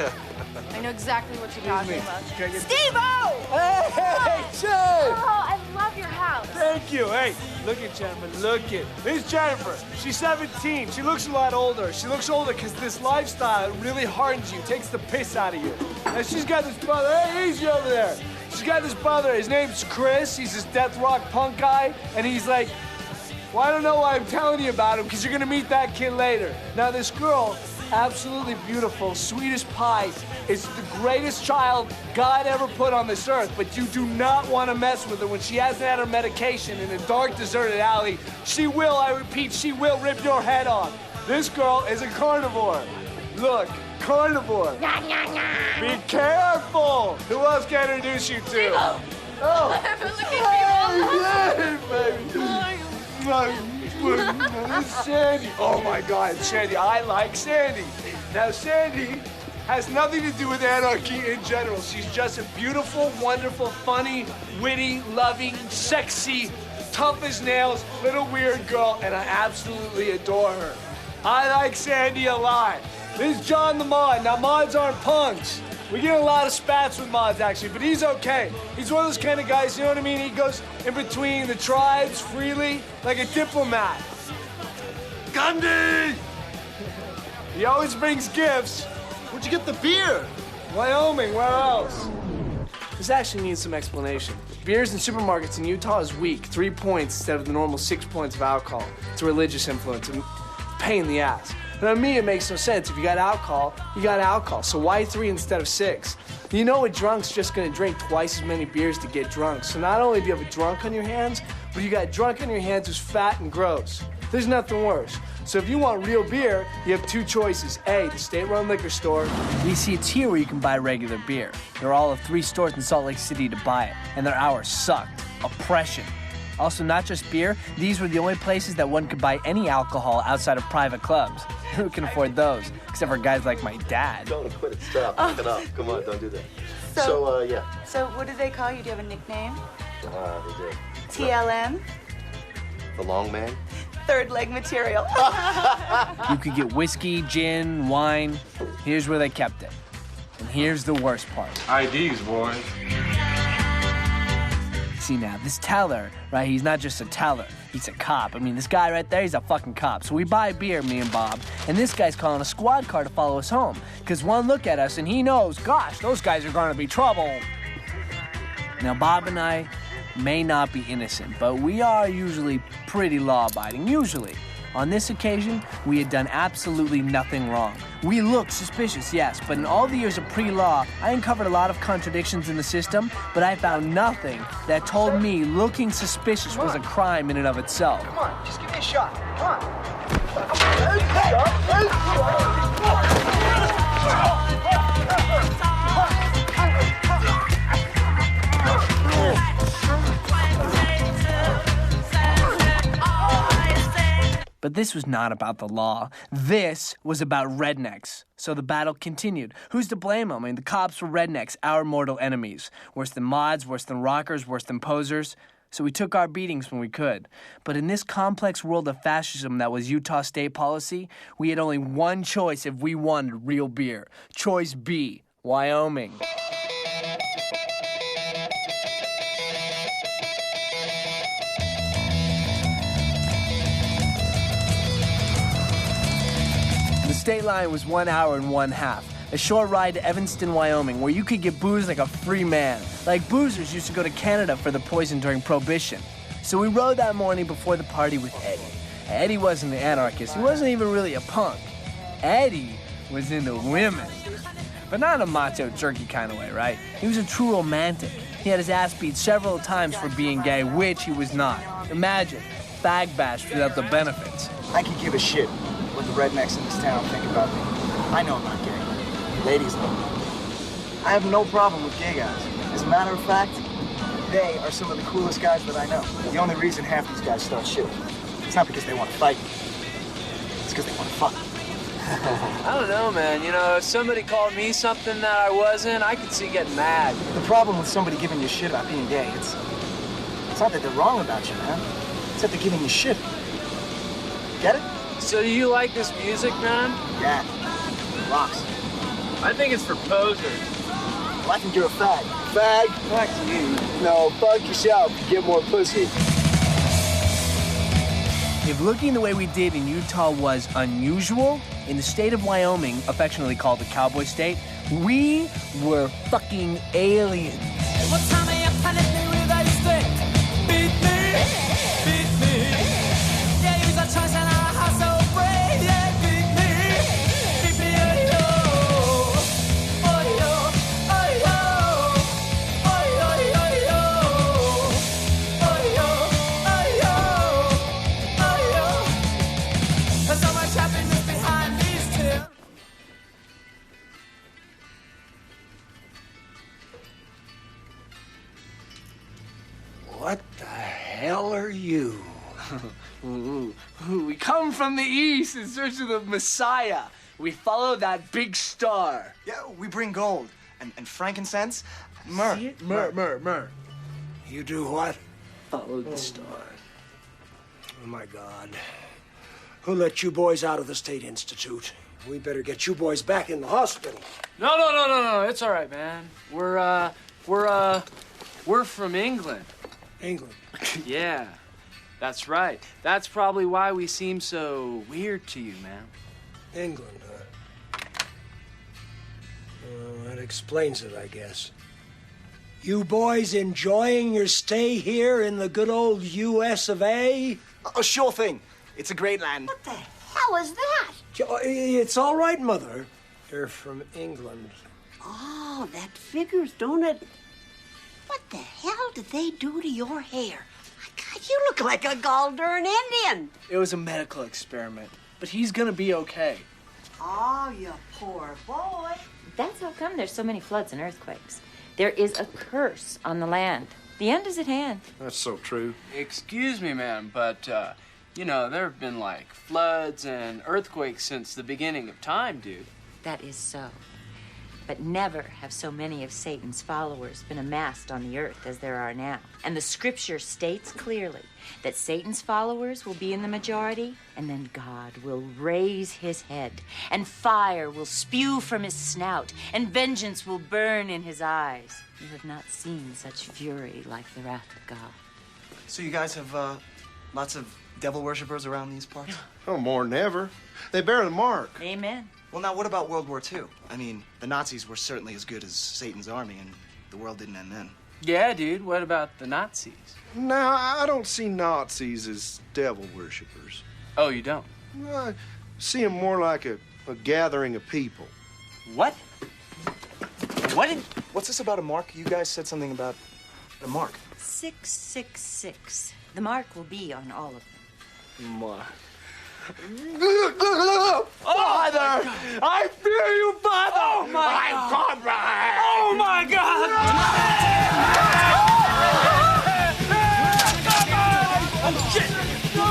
S14: I know exactly what you're talking about.
S8: Steve-O!
S14: Hey,
S8: Jen!
S14: Oh, I love your house.
S8: Thank you. Hey, look at Jennifer, look at. This is Jennifer. She's 17. She looks a lot older. She looks older because this lifestyle really hardens you, takes the piss out of you. And she's got this brother. Hey, easy over there. She's got this brother. His name's Chris. He's this death rock punk guy. And he's like, well, I don't know why I'm telling you about him because you're going to meet that kid later. Now, this girl, absolutely beautiful, sweet as pie, is the greatest child God ever put on this earth, but you do not want to mess with her when she hasn't had her medication in a dark, deserted alley. She will, I repeat, she will rip your head off. This girl is a carnivore. Look, carnivore. Be careful. Who else can I introduce you to? Oh, hey, baby. This is Sandy. Oh my God, Sandy. I like Sandy. Now, Sandy has nothing to do with anarchy in general. She's just a beautiful, wonderful, funny, witty, loving, sexy, tough as nails, little weird girl, and I absolutely adore her. I like Sandy a lot. This is John the Mod. Now, mods aren't punks. We get a lot of spats with mods, actually, but he's okay. He's one of those kind of guys, you know what I mean? He goes in between the tribes freely, like a diplomat. Gandhi! He always brings gifts. Where'd you get the beer? Wyoming, where else?
S1: This actually needs some explanation. Beers in supermarkets in Utah is weak, 3 points instead of the normal 6 points of alcohol. It's a religious influence, a pain in the ass. Now, to me, it makes no sense. If you got alcohol, you got alcohol. So why 3 instead of 6? You know a drunk's just gonna drink twice as many beers to get drunk. So not only do you have a drunk on your hands, but you got drunk on your hands who's fat and gross. There's nothing worse. So if you want real beer, you have 2 choices. A, the state-run liquor store. You see, it's here where you can buy regular beer. There are all of 3 stores in Salt Lake City to buy it, and their hours sucked. Oppression. Also, not just beer, these were the only places that one could buy any alcohol outside of private clubs. Who can afford those? Except for guys like my dad.
S12: Don't quit it. Stop. Knock it off. Come on, don't do that. Yeah.
S18: So what do they call you? Do you have a nickname?
S12: They do.
S18: TLM?
S12: The long man?
S18: Third leg material.
S1: You could get whiskey, gin, wine. Here's where they kept it. And here's the worst part.
S13: IDs, boys.
S1: See now, this teller, right, he's not just a teller, he's a cop. I mean, this guy right there, he's a fucking cop. So we buy beer, me and Bob, and this guy's calling a squad car to follow us home. Because one look at us and he knows, gosh, those guys are gonna be trouble. Now, Bob and I may not be innocent, but we are usually pretty law-abiding, usually. On this occasion, we had done absolutely nothing wrong. We looked suspicious, yes, but in all the years of pre-law, I uncovered a lot of contradictions in the system, but I found nothing that told me looking suspicious was a crime in and of itself.
S8: Come on, just give me a shot. Come on.
S1: But this was not about the law. This was about rednecks. So the battle continued. Who's to blame them? I mean, the cops were rednecks, our mortal enemies. Worse than mods, worse than rockers, worse than posers. So we took our beatings when we could. But in this complex world of fascism that was Utah state policy, we had only one choice if we wanted real beer. Choice B, Wyoming. The state line was 1 hour and 1/2. A short ride to Evanston, Wyoming, where you could get booze like a free man. Like boozers used to go to Canada for the poison during Prohibition. So we rode that morning before the party with Eddie. Eddie wasn't an anarchist. He wasn't even really a punk. Eddie was into women. But not in a macho jerky kind of way, right? He was a true romantic. He had his ass beat several times for being gay, which he was not. Imagine, fag bashed without the benefits.
S19: I could give a shit what the rednecks in this town think about me. I know I'm not gay. Ladies know. I have no problem with gay guys. As a matter of fact, they are some of the coolest guys that I know. The only reason half these guys start shit, it's not because they want to fight. It's because they want to fuck.
S7: I don't know, man. You know, if somebody called me something that I wasn't, I could see getting mad.
S19: The problem with somebody giving you shit about being gay, it's not that they're wrong about you, man. It's that they're giving you shit. Get it?
S7: So do you like this music, man?
S19: Yeah. It rocks.
S7: I think it's for posers.
S19: Well, I think you're a fag. Fag?
S7: Fuck you.
S19: No, fuck yourself. Get more pussy.
S1: If looking the way we did in Utah was unusual, in the state of Wyoming, affectionately called the Cowboy State, we were fucking aliens.
S4: What time are you punish me with a stick? Beat me, Yeah, use a choice and our house so brave. Yeah, beat me, oh yo, oh yo, oh yo, oh yo, oh yo, oh yo, oh yo. There's so much happiness behind these tears.
S8: What the hell are you?
S1: We come from the east in search of the Messiah. We follow that big star.
S19: Yeah, we bring gold and frankincense, myrrh.
S1: Myrrh.
S8: You do what?
S1: Follow the star.
S8: Oh, my God. Who let you boys out of the State Institute? We better get you boys back in the hospital.
S7: No. It's all right, man. We're from England.
S8: England?
S7: Yeah, that's right. That's probably why we seem so weird to you, man.
S8: England, huh? Well, that explains it, I guess. You boys enjoying your stay here in the good old U.S. of A?
S19: Oh, sure thing. It's a great land.
S14: What the hell is that?
S8: It's all right, Mother. You're from England.
S14: Oh, that figures, don't it? What the hell did they do to your hair? God, you look like a gall-darn Indian.
S1: It was a medical experiment, but he's gonna be okay.
S14: Oh, you poor boy.
S17: That's how come there's so many floods and earthquakes. There is a curse on the land. The end is at hand.
S8: That's so true.
S7: Excuse me, ma'am, but, you know, there have been, like, floods and earthquakes since the beginning of time, dude.
S17: That is so. But never have so many of Satan's followers been amassed on the earth as there are now. And the scripture states clearly that Satan's followers will be in the majority, and then God will raise his head, and fire will spew from his snout, and vengeance will burn in his eyes. You have not seen such fury like the wrath of God.
S19: So you guys have lots of devil worshippers around these parts?
S20: Oh, more than ever. They bear the mark.
S17: Amen.
S19: Well, now, what about World War II? I mean, the Nazis were certainly as good as Satan's army, and the world didn't end then.
S7: Yeah, dude, what about the Nazis?
S20: Now, I don't see Nazis as devil worshippers.
S10: Oh, you don't?
S20: See him more like a gathering of people.
S10: What?
S19: What's this about a mark? You guys said something about a mark.
S17: 666. The mark will be on all of them.
S8: Mark. Look! Father! I fear you, Father! Oh, my God! Oh, my God! Oh, shit! Go!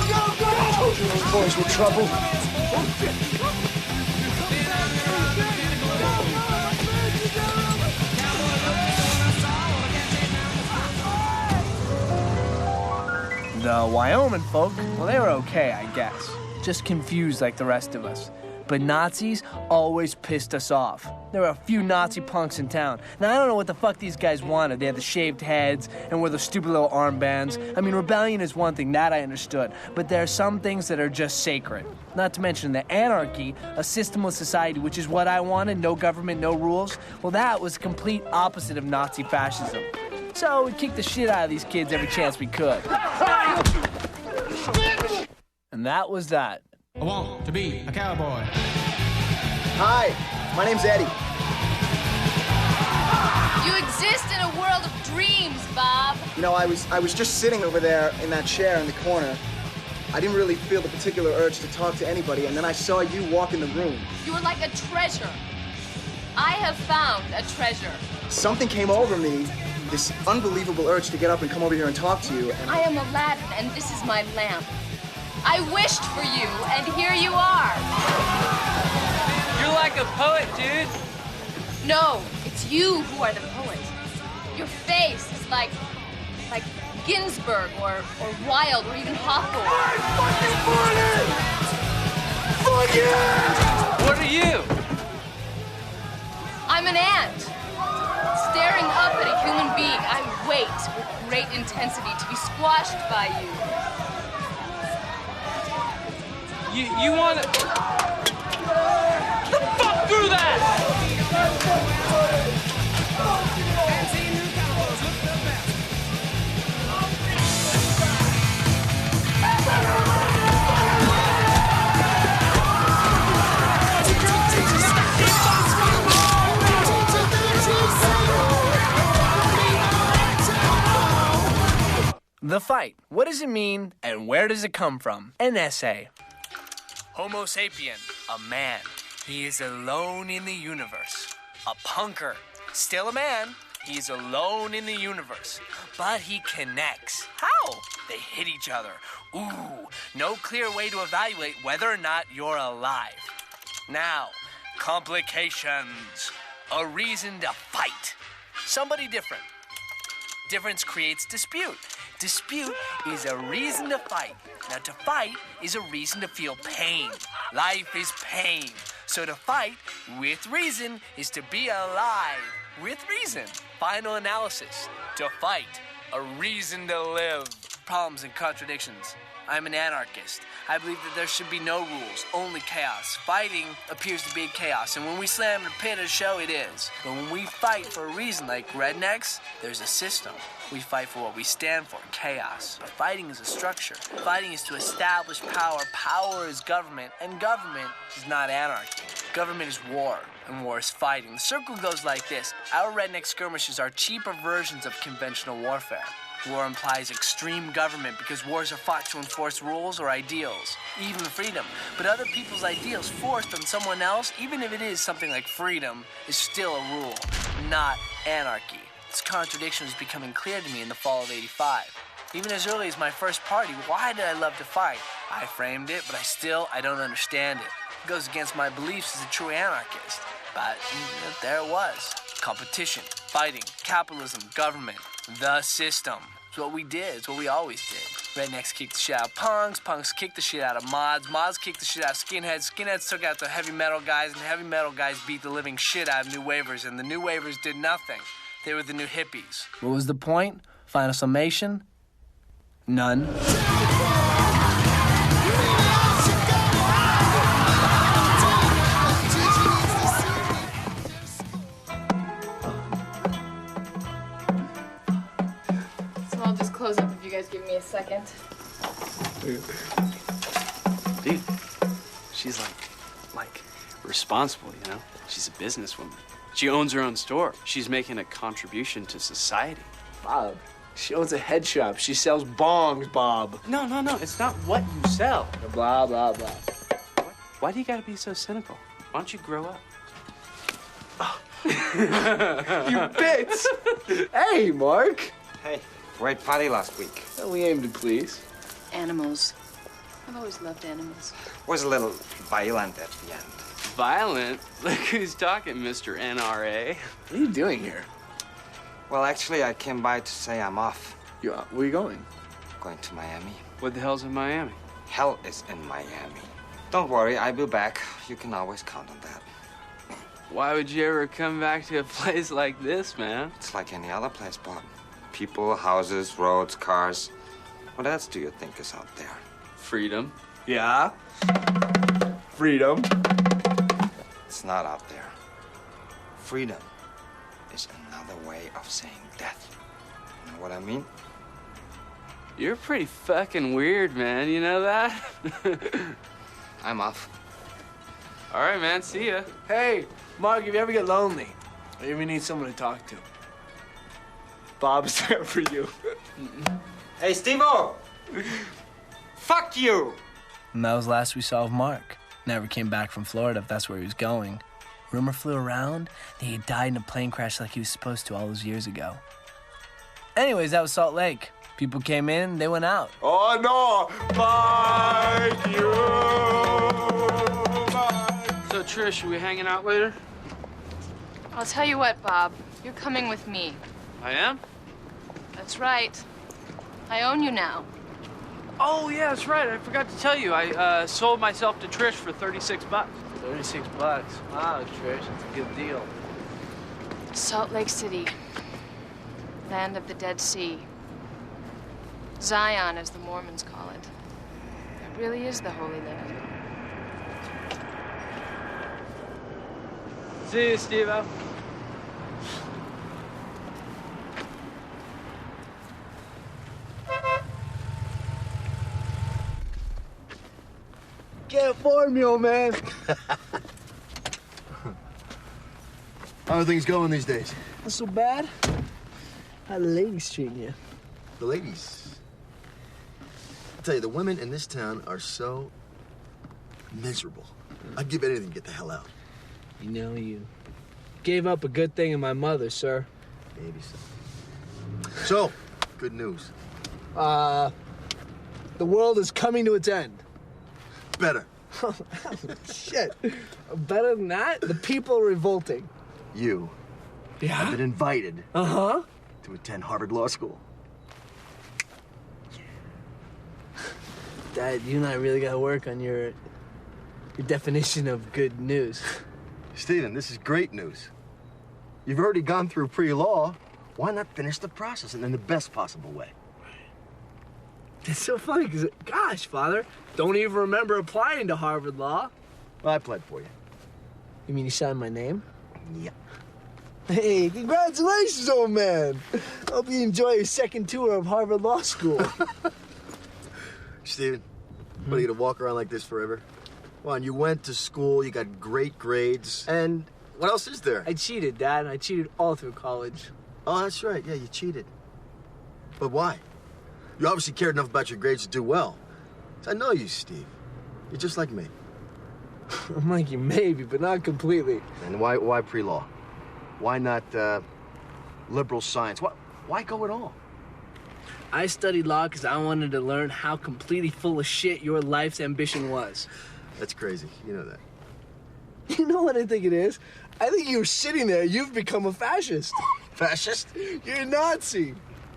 S19: Those boys were trouble.
S8: Oh, shit!
S1: The Wyoming folk, well, they were okay, I guess. Just confused like the rest of us. But Nazis always pissed us off. There were a few Nazi punks in town. Now, I don't know what the fuck these guys wanted. They had the shaved heads and wore the stupid little armbands. I mean, rebellion is one thing, that I understood. But there are some things that are just sacred. Not to mention the anarchy, a systemless society, which is what I wanted, no government, no rules. Well, that was the complete opposite of Nazi fascism. So we kicked the shit out of these kids every chance we could. And that was that.
S21: I want to be a cowboy.
S19: Hi, my name's Eddie.
S16: You exist in a world of dreams, Bob.
S19: You know, I was just sitting over there in that chair in the corner. I didn't really feel the particular urge to talk to anybody, and then I saw you walk in the room.
S16: You are like a treasure. I have found a treasure.
S19: Something came over me, this unbelievable urge to get up and come over here and talk to you. And
S16: I am Aladdin, and this is my lamp. I wished for you, and here you are.
S7: You're like a poet, dude.
S16: No, it's you who are the poet. Your face is like Ginsberg or Wilde or even Hawthorne.
S8: Fuck yeah!
S7: What are you?
S16: I'm an ant. Staring up at a human being, I wait with great intensity to be squashed by you.
S7: You want to... The fuck through that!
S1: The fight. What does it mean, and where does it come from? An essay. Homo sapien, a man. He is alone in the universe. A punker. Still a man. He is alone in the universe. But he connects. How? They hit each other. Ooh, no clear way to evaluate whether or not you're alive. Now, complications. A reason to fight. Somebody different. Difference creates dispute. Dispute is a reason to fight. Now, to fight is a reason to feel pain. Life is pain. So to fight with reason is to be alive with reason. Final analysis. To fight, a reason to live. Problems and contradictions. I'm an anarchist. I believe that there should be no rules, only chaos. Fighting appears to be chaos, and when we slam the pit of show, it is. But when we fight for a reason, like rednecks, there's a system. We fight for what we stand for, chaos. But fighting is a structure. Fighting is to establish power. Power is government, and government is not anarchy. Government is war, and war is fighting. The circle goes like this. Our redneck skirmishes are cheaper versions of conventional warfare. War implies extreme government because wars are fought to enforce rules or ideals, even freedom. But other people's ideals forced on someone else, even if it is something like freedom, is still a rule, not anarchy. This contradiction was becoming clear to me in the fall of '85. Even as early as my first party, why did I love to fight? I framed it, but I don't understand it. It goes against my beliefs as a true anarchist. But there it was. Competition, fighting, capitalism, government. The system. It's what we did. It's what we always did. Rednecks kicked the shit out of punks. Punks kicked the shit out of mods. Mods kicked the shit out of skinheads. Skinheads took out the heavy metal guys. And the heavy metal guys beat the living shit out of new wavers. And the new wavers did nothing. They were the new hippies. What was the point? Final summation? None.
S16: I'll just close up if you guys give me a second.
S2: Dude, she's like responsible, you know? She's a businesswoman. She owns her own store. She's making a contribution to society.
S1: Bob, she owns a head shop. She sells bongs, Bob.
S2: No. It's not what you sell.
S1: Blah, blah, blah.
S2: Why do you gotta be so cynical? Why don't you grow up?
S1: You bits! Hey, Mark.
S13: Hey, great party last week.
S1: Well, we aim to please.
S16: Animals. I've always loved animals.
S13: Was a little violent at the end.
S2: Violent? Look who's talking, Mr. NRA.
S1: What are you doing here?
S13: Well, actually, I came by to say I'm off.
S1: Where are you going?
S13: Going to Miami.
S2: What the hell's in Miami?
S13: Hell is in Miami. Don't worry, I'll be back. You can always count on that.
S2: Why would you ever come back to a place like this, man?
S13: It's like any other place, Bob. People, houses, roads, cars. What else do you think is out there?
S2: Freedom.
S1: Yeah? Freedom.
S13: It's not out there. Freedom is another way of saying death. You know what I mean?
S2: You're pretty fucking weird, man. You know that?
S13: I'm off.
S2: All right, man. See ya.
S1: Hey, Mark, if you ever get lonely, or you ever need someone to talk to, Bob's there for you.
S13: Hey, Steve-O! Fuck you!
S1: And that was the last we saw of Mark. Never came back from Florida, if that's where he was going. Rumor flew around that he died in a plane crash like he was supposed to all those years ago. Anyways, that was Salt Lake. People came in, they went out.
S20: Oh, no! Bye, you! Bye.
S2: So, Trish, are we hanging out later?
S16: I'll tell you what, Bob. You're coming with me.
S2: I am?
S16: That's right. I own you now.
S2: Oh, yeah, that's right. I forgot to tell you. I sold myself to Trish for $36.
S1: $36. Wow, Trish, that's a good deal.
S16: Salt Lake City. Land of the Dead Sea. Zion, as the Mormons call it. It really is the Holy Land.
S2: See you, Steve-O.
S6: Get for me, old man.
S12: How are things going these days?
S6: Not so bad. How the ladies treating you?
S12: The ladies. I tell you, the women in this town are so miserable. I'd give anything to get the hell out.
S6: You know, you gave up a good thing in my mother, sir.
S12: Maybe so. So, good news.
S6: The world is coming to its end.
S12: Better.
S6: Shit. Better than that? The people are revolting.
S12: You have been invited to attend Harvard Law School.
S6: Dad, you and I really gotta work on your definition of good news.
S12: Stephen, this is great news. You've already gone through pre-law. Why not finish the process in the best possible way?
S6: It's so funny because, gosh, Father, don't even remember applying to Harvard Law.
S12: Well, I pled for you.
S6: You mean you signed my name?
S12: Yep.
S6: Hey, congratulations, old man. Hope you enjoy your second tour of Harvard Law School.
S12: Stephen, what, are you gonna walk around like this forever? Come on, you went to school, you got great grades, and what else is there?
S6: I cheated, Dad. I cheated all through college.
S12: Oh, that's right. Yeah, you cheated. But why? You obviously cared enough about your grades to do well. I know you, Steve. You're just like me.
S6: I'm like you maybe, but not completely.
S12: And why pre-law? Why not liberal science? Why go at all?
S6: I studied law because I wanted to learn how completely full of shit your life's ambition was.
S12: That's crazy. You know that.
S6: You know what I think it is? I think you're sitting there, you've become a fascist.
S12: Fascist?
S6: You're a Nazi.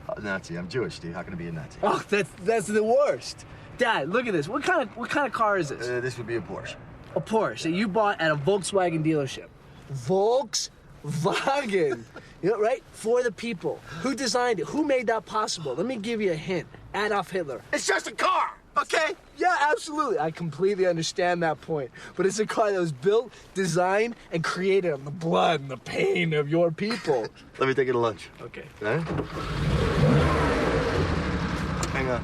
S12: Oh, Nazi. I'm Jewish, Steve. How can I be a Nazi?
S6: Oh, that's the worst. Dad, look at this. What kind of car is this?
S12: This would be a Porsche.
S6: A Porsche that you bought at a Volkswagen dealership. Volkswagen. You know, right? For the people. Who designed it? Who made that possible? Let me give you a hint. Adolf Hitler.
S12: It's just a car, okay?
S6: Yeah, absolutely. I completely understand that point. But it's a car that was built, designed, and created on the blood and the pain of your people.
S12: Let me take you to lunch.
S6: Okay.
S12: All right? Hang on.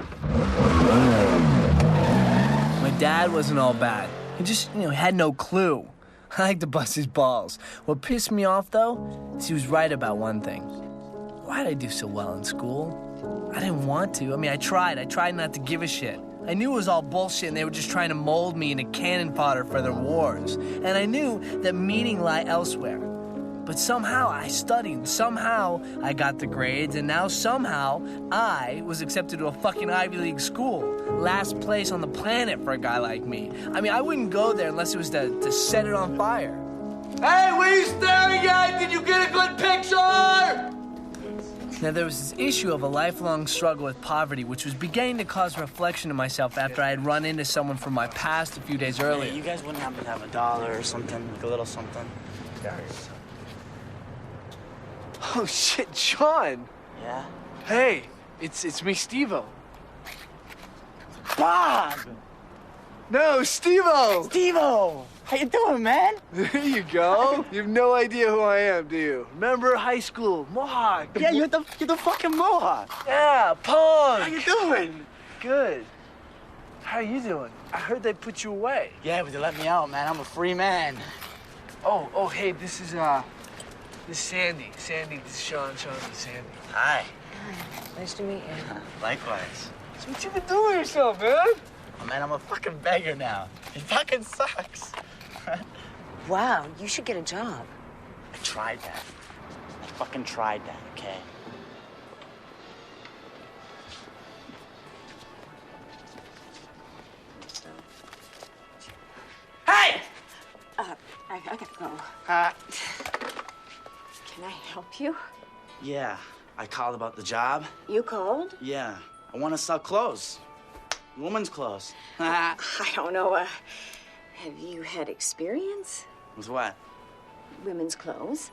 S1: My dad wasn't all bad. He just, had no clue. I like to bust his balls. What pissed me off, though, is he was right about one thing. Why'd I do so well in school? I didn't want to. I tried. I tried not to give a shit. I knew it was all bullshit and they were just trying to mold me into cannon fodder for their wars. And I knew that meaning lay elsewhere. But somehow I studied, somehow I got the grades, and now somehow I was accepted to a fucking Ivy League school. Last place on the planet for a guy like me. I wouldn't go there unless it was to set it on fire.
S8: Hey, what are you staring at? Did you get a good picture?
S1: Now, there was this issue of a lifelong struggle with poverty, which was beginning to cause reflection to myself after I had run into someone from my past a few days earlier.
S5: Hey, you guys wouldn't happen to have $1 or something, like a little something? Yeah.
S6: Oh, shit, John.
S5: Yeah?
S6: Hey, it's me, Steve-O.
S5: Bob!
S6: No, Steve-O!
S5: Steve-O! How you doing, man?
S6: There you go. You have no idea who I am, do you? Remember high school, Mohawk.
S5: Yeah, you're the fucking Mohawk.
S6: Yeah, punk.
S5: How you doing?
S6: Good. How are you doing? I heard they put you away.
S5: Yeah, but they let me out, man. I'm a free man.
S6: Oh, hey, this is Sandy. Sandy, this is Sean, this is Sandy.
S5: Hi.
S11: Nice to meet you.
S5: Likewise.
S6: So what you been doing with yourself, man?
S5: Oh, man, I'm a fucking beggar now. It fucking sucks.
S11: Wow, you should get a job.
S5: I tried that. I fucking tried that, okay? Hey!
S11: I gotta go. Can I help you?
S5: Yeah, I called about the job.
S11: You called?
S5: Yeah, I want to sell clothes. Women's clothes.
S11: I don't know, have you had experience?
S5: With what?
S11: Women's clothes?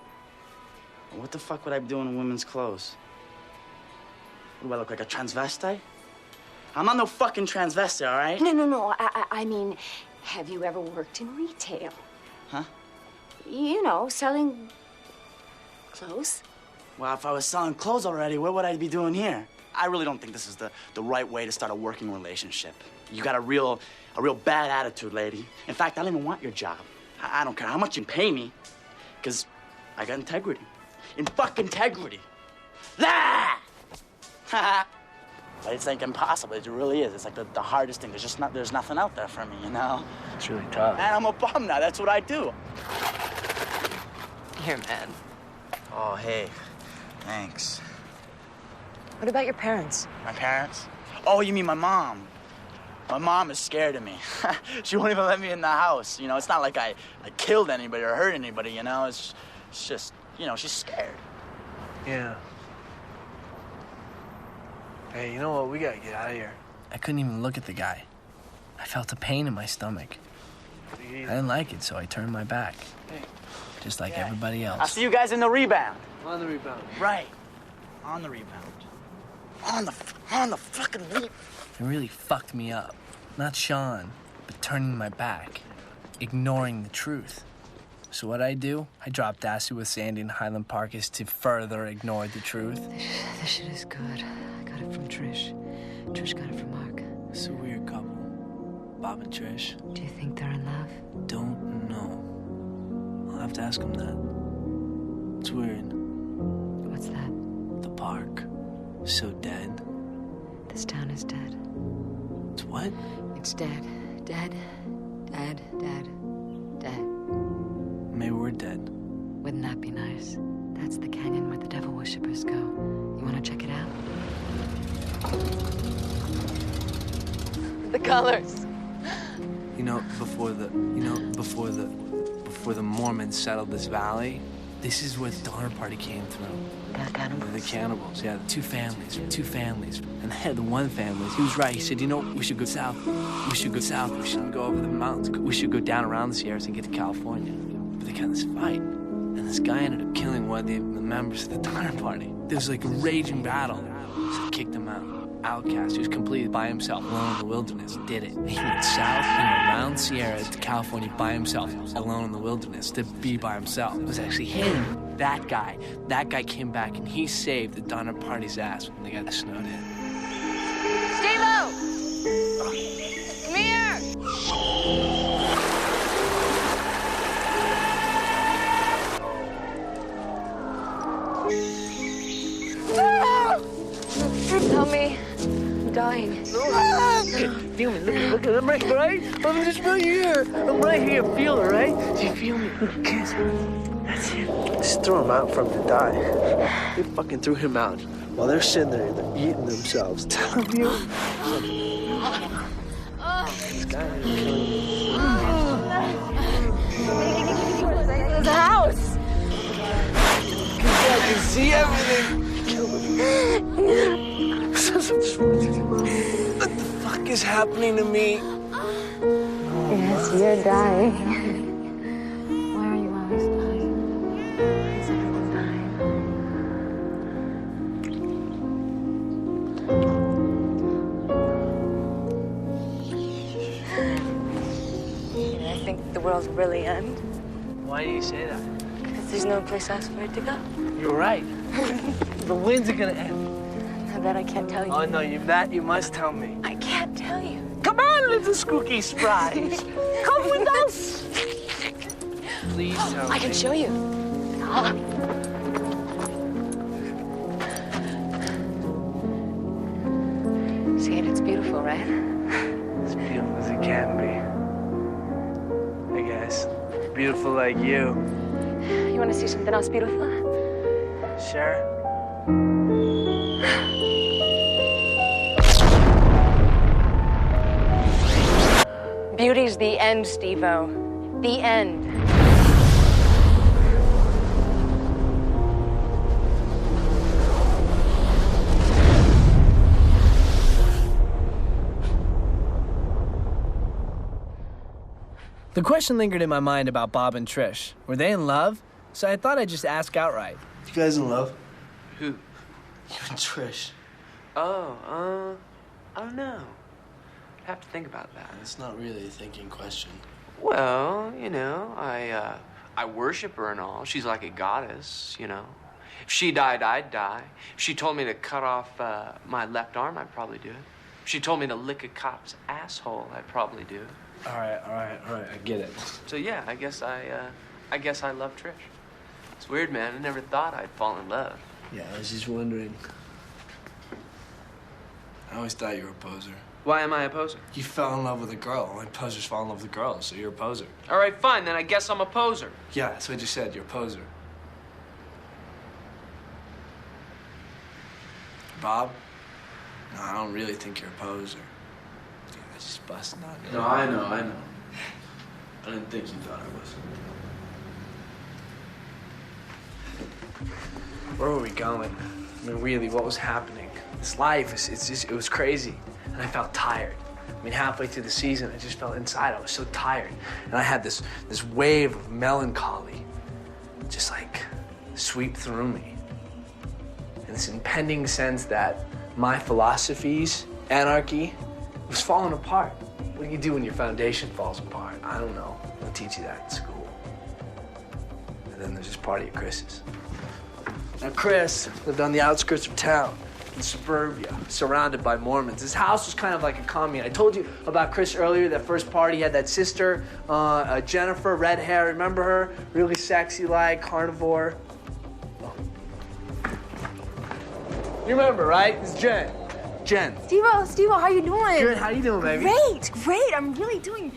S5: What the fuck would I be doing in women's clothes? What, do I look like a transvestite? I'm not no fucking transvestite, all right?
S11: No. I mean, have you ever worked in retail?
S5: Huh?
S11: You know, selling clothes.
S5: Well, if I was selling clothes already, what would I be doing here? I really don't think this is the right way to start a working relationship. You got a real bad attitude, lady. In fact, I don't even want your job. I don't care how much you pay me, because I got integrity. Fucking integrity. Ah! But it's like impossible. It really is. It's like the hardest thing. There's nothing out there for me, you know?
S6: It's really tough.
S5: And I'm a bum now. That's what I do.
S11: Here, man.
S5: Oh, hey. Thanks.
S11: What about your parents?
S5: My parents? Oh, you mean my mom? My mom is scared of me. She won't even let me in the house. You know, it's not like I killed anybody or hurt anybody, you know? It's just, she's scared.
S6: Yeah. Hey, you know what? We gotta get out of here.
S1: I couldn't even look at the guy. I felt a pain in my stomach. I didn't like it, so I turned my back.
S6: Hey.
S1: Just like everybody else.
S5: I'll see you guys in the rebound.
S6: On the rebound.
S5: Right. On the rebound. On the fucking rebound.
S1: It really fucked me up. Not Sean, but turning my back. Ignoring the truth. So what I do? I dropped acid with Sandy in Highland Park is to further ignore the truth.
S11: This shit is good. I got it from Trish. Trish got it from Mark.
S1: It's a weird couple. Bob and Trish.
S11: Do you think they're in love?
S1: Don't know. I'll have to ask them that. It's weird.
S11: What's that?
S1: The park. So dead.
S11: This town is dead.
S1: It's what?
S11: It's dead. Dead. Dead. Dead. Dead.
S1: Maybe we're dead.
S11: Wouldn't that be nice? That's the canyon where the devil worshippers go. You want to check it out? The colors.
S1: Before the Mormons settled this valley, this is where the Donner Party came through. The cannibals, yeah, two families. And the head of the one family, he was right. He said, we should go south. We shouldn't go over the mountains. We should go down around the Sierras and get to California. But they got this fight. And this guy ended up killing one of the members of the Donner Party. There was like a raging battle. So they kicked him out. Outcast, he was completely by himself, alone in the wilderness, did it. He went south and around Sierra to California by himself, alone in the wilderness, to be by himself. It was actually him, that guy. That guy came back and he saved the Donner Party's ass when they got snowed in.
S9: Steve-O! Come here!
S1: feel me. Look, I'm right, right? I'm just right here. I'm right here. Feel it, right? Do you feel me? Look, kiss. That's it. Just throw him out for him to die. They fucking threw him out while they're sitting there, they're eating themselves. Tell you. This guy is killing me.
S4: There's a house.
S1: I can see everything. Kill him. What the fuck is happening to me?
S4: Yes, you're dying. Why are you always dying? Is everyone dying? I think the world will really end.
S1: Why do you say that?
S4: Because there's no place else for it to go.
S1: You're right. The winds are gonna end.
S4: I bet I can't tell you.
S1: Oh no, you must tell me.
S4: I can't tell you.
S1: Come on, little spooky surprise. Come with us. Please tell me.
S4: I can show you. See it? It's beautiful, right?
S1: As beautiful as it can be. I guess. Beautiful like you.
S4: You want to see something else beautiful?
S1: Sure.
S4: Beauty's the end, Steve-O. The end.
S1: The question lingered in my mind about Bob and Trish. Were they in love? So I thought I'd just ask outright.
S6: You guys in love?
S7: Who?
S6: You and Trish.
S7: Oh, I don't know. I'd have to think about that.
S6: It's not really a thinking question.
S7: Well, you know, I worship her and all. She's like a goddess, you know. If she died, I'd die. If she told me to cut off my left arm, I'd probably do it. If she told me to lick a cop's asshole, I'd probably do it.
S6: All right, I get it.
S7: So yeah, I guess I love Trish. It's weird, man. I never thought I'd fall in love.
S6: Yeah, I was just wondering. I always thought you were a poser.
S7: Why am I a poser?
S6: You fell in love with a girl. Only posers fall in love with girls, so you're a poser.
S7: All right, fine. Then I guess I'm a poser.
S6: Yeah, that's what you said. You're a poser. Bob? No, I don't really think you're a poser. Yeah, I was just busting on you.
S15: No, I know. I didn't think you thought I was.
S1: Where were we going? I mean, really, what was happening? This life, it was crazy. And I felt tired. I mean, halfway through the season, I just felt inside. I was so tired. And I had this wave of melancholy just like sweep through me. And this impending sense that my philosophies, anarchy, was falling apart. What do you do when your foundation falls apart? I don't know. They'll teach you that in school. And then there's this party at Chris's. Now, Chris lived on the outskirts of town, in suburbia, surrounded by Mormons. His house was kind of like a commune. I told you about Chris earlier, that first party. He had that sister, Jennifer, red hair. Remember her? Really sexy, like, carnivore. Oh. You remember, right? It's Jen.
S9: Steve-O, how you doing?
S1: Good, how you doing, baby?
S9: Great. I'm really doing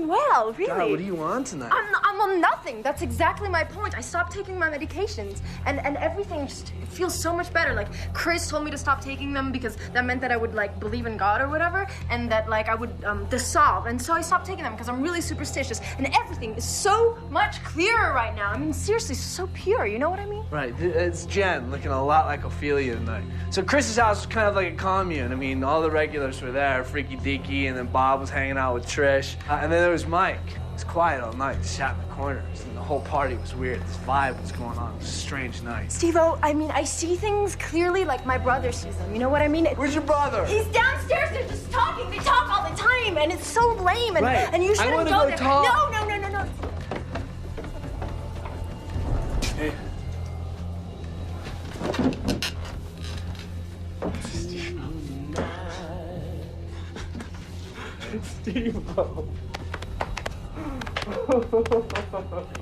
S9: well, really.
S1: God, what do you want tonight?
S9: I'm on nothing. That's exactly my point. I stopped taking my medications, and everything just feels so much better. Like, Chris told me to stop taking them because that meant that I would, like, believe in God or whatever, and that, like, I would dissolve. And so I stopped taking them because I'm really superstitious, and everything is so much clearer right now. I mean, seriously, so pure. You know what I mean?
S1: Right, it's Jen, looking a lot like Ophelia tonight. So Chris's house was kind of like a commune. I mean, all the regulars were there, Freaky Deaky, and then Bob was hanging out with Trish. And then there was Mike. He was quiet all night, just sat in the corners, and the whole party was weird. This vibe was going on. It was a strange night.
S9: Steve-O, I mean, I see things clearly like my brother sees them. You know what I mean?
S1: Where's your brother?
S9: He's downstairs. They're just talking. They talk all the time, and it's so lame. And,
S1: right.
S9: and you shouldn't
S1: go
S9: go there.
S1: Talk.
S9: No.
S1: Hey. Steve-O.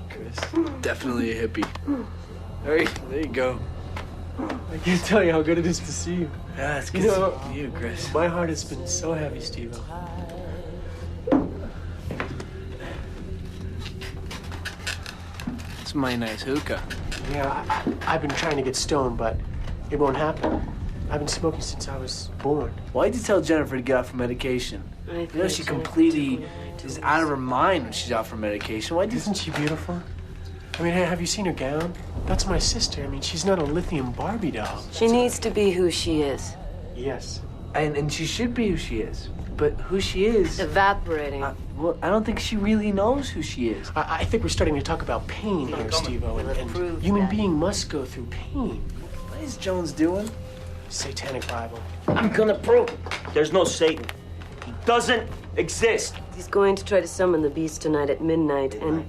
S1: Chris, definitely a hippie. There you go.
S10: I can't tell you how good it is to see you.
S1: Yeah, it's good
S10: You
S1: to
S10: know,
S1: see you, Chris.
S10: My heart has been so heavy, Steve-O.
S1: It's a mighty nice hookah.
S10: Yeah, I've been trying to get stoned, but it won't happen. I've been smoking since I was born.
S1: Why'd you tell Jennifer to get off her medication? You know she completely is out of her mind when she's off her medication. Why'd you...
S10: Isn't she beautiful? I mean, have you seen her gown? That's my sister. I mean, she's not a lithium Barbie doll.
S11: She needs to be who she is.
S10: Yes.
S1: And she should be who she is. But who she is...
S11: Evaporating.
S1: Well, I don't think she really knows who she is.
S10: I think we're starting to talk about pain here, Steve-O. And human being must go through pain.
S1: What is Jones doing?
S10: Satanic Bible.
S7: I'm gonna prove there's no Satan. He doesn't exist.
S11: He's going to try to summon the beast tonight at midnight, and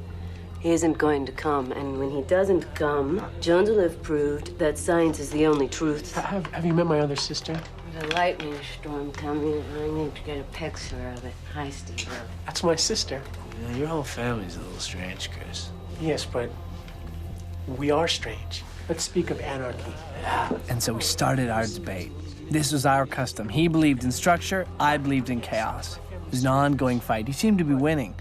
S11: he isn't going to come. And when he doesn't come, Jones will have proved that science is the only truth.
S10: Have you met my other sister?
S11: There's a lightning storm coming, and I need to get a picture of it. Hi, Steve.
S10: That's my sister.
S1: Yeah, your whole family's a little strange, Chris.
S10: Yes, but we are strange. Let's speak of anarchy.
S1: Yeah. And so we started our debate. This was our custom. He believed in structure, I believed in chaos. It was an ongoing fight. He seemed to be winning.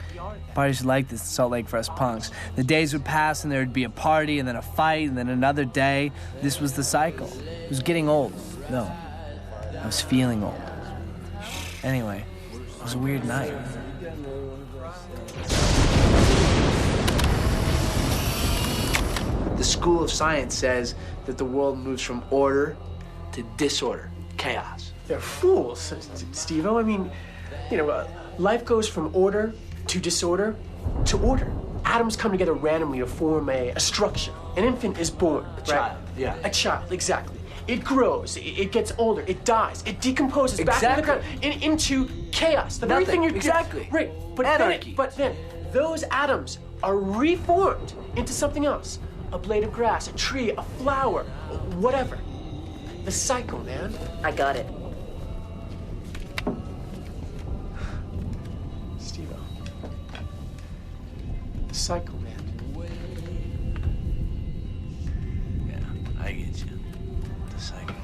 S1: Parties like this in Salt Lake for us punks. The days would pass and there would be a party and then a fight and then another day. This was the cycle. It was getting old. No, I was feeling old. Anyway, it was a weird night. The school of science says that the world moves from order to disorder, chaos.
S10: They're fools, Steve-O. I mean, life goes from order to disorder to order. Atoms come together randomly to form a structure. An infant is born,
S1: A child, yeah.
S10: A child, exactly. It grows, it gets older, it dies, it decomposes back into the ground, into chaos. The very thing you're
S1: exactly.
S10: Right, but
S1: anarchy.
S10: Then those atoms are reformed into something else. A blade of grass, a tree, a flower, whatever. The cycle, man.
S11: I got it.
S10: Steve-O. The cycle, man.
S1: Yeah, I get you. The cycle.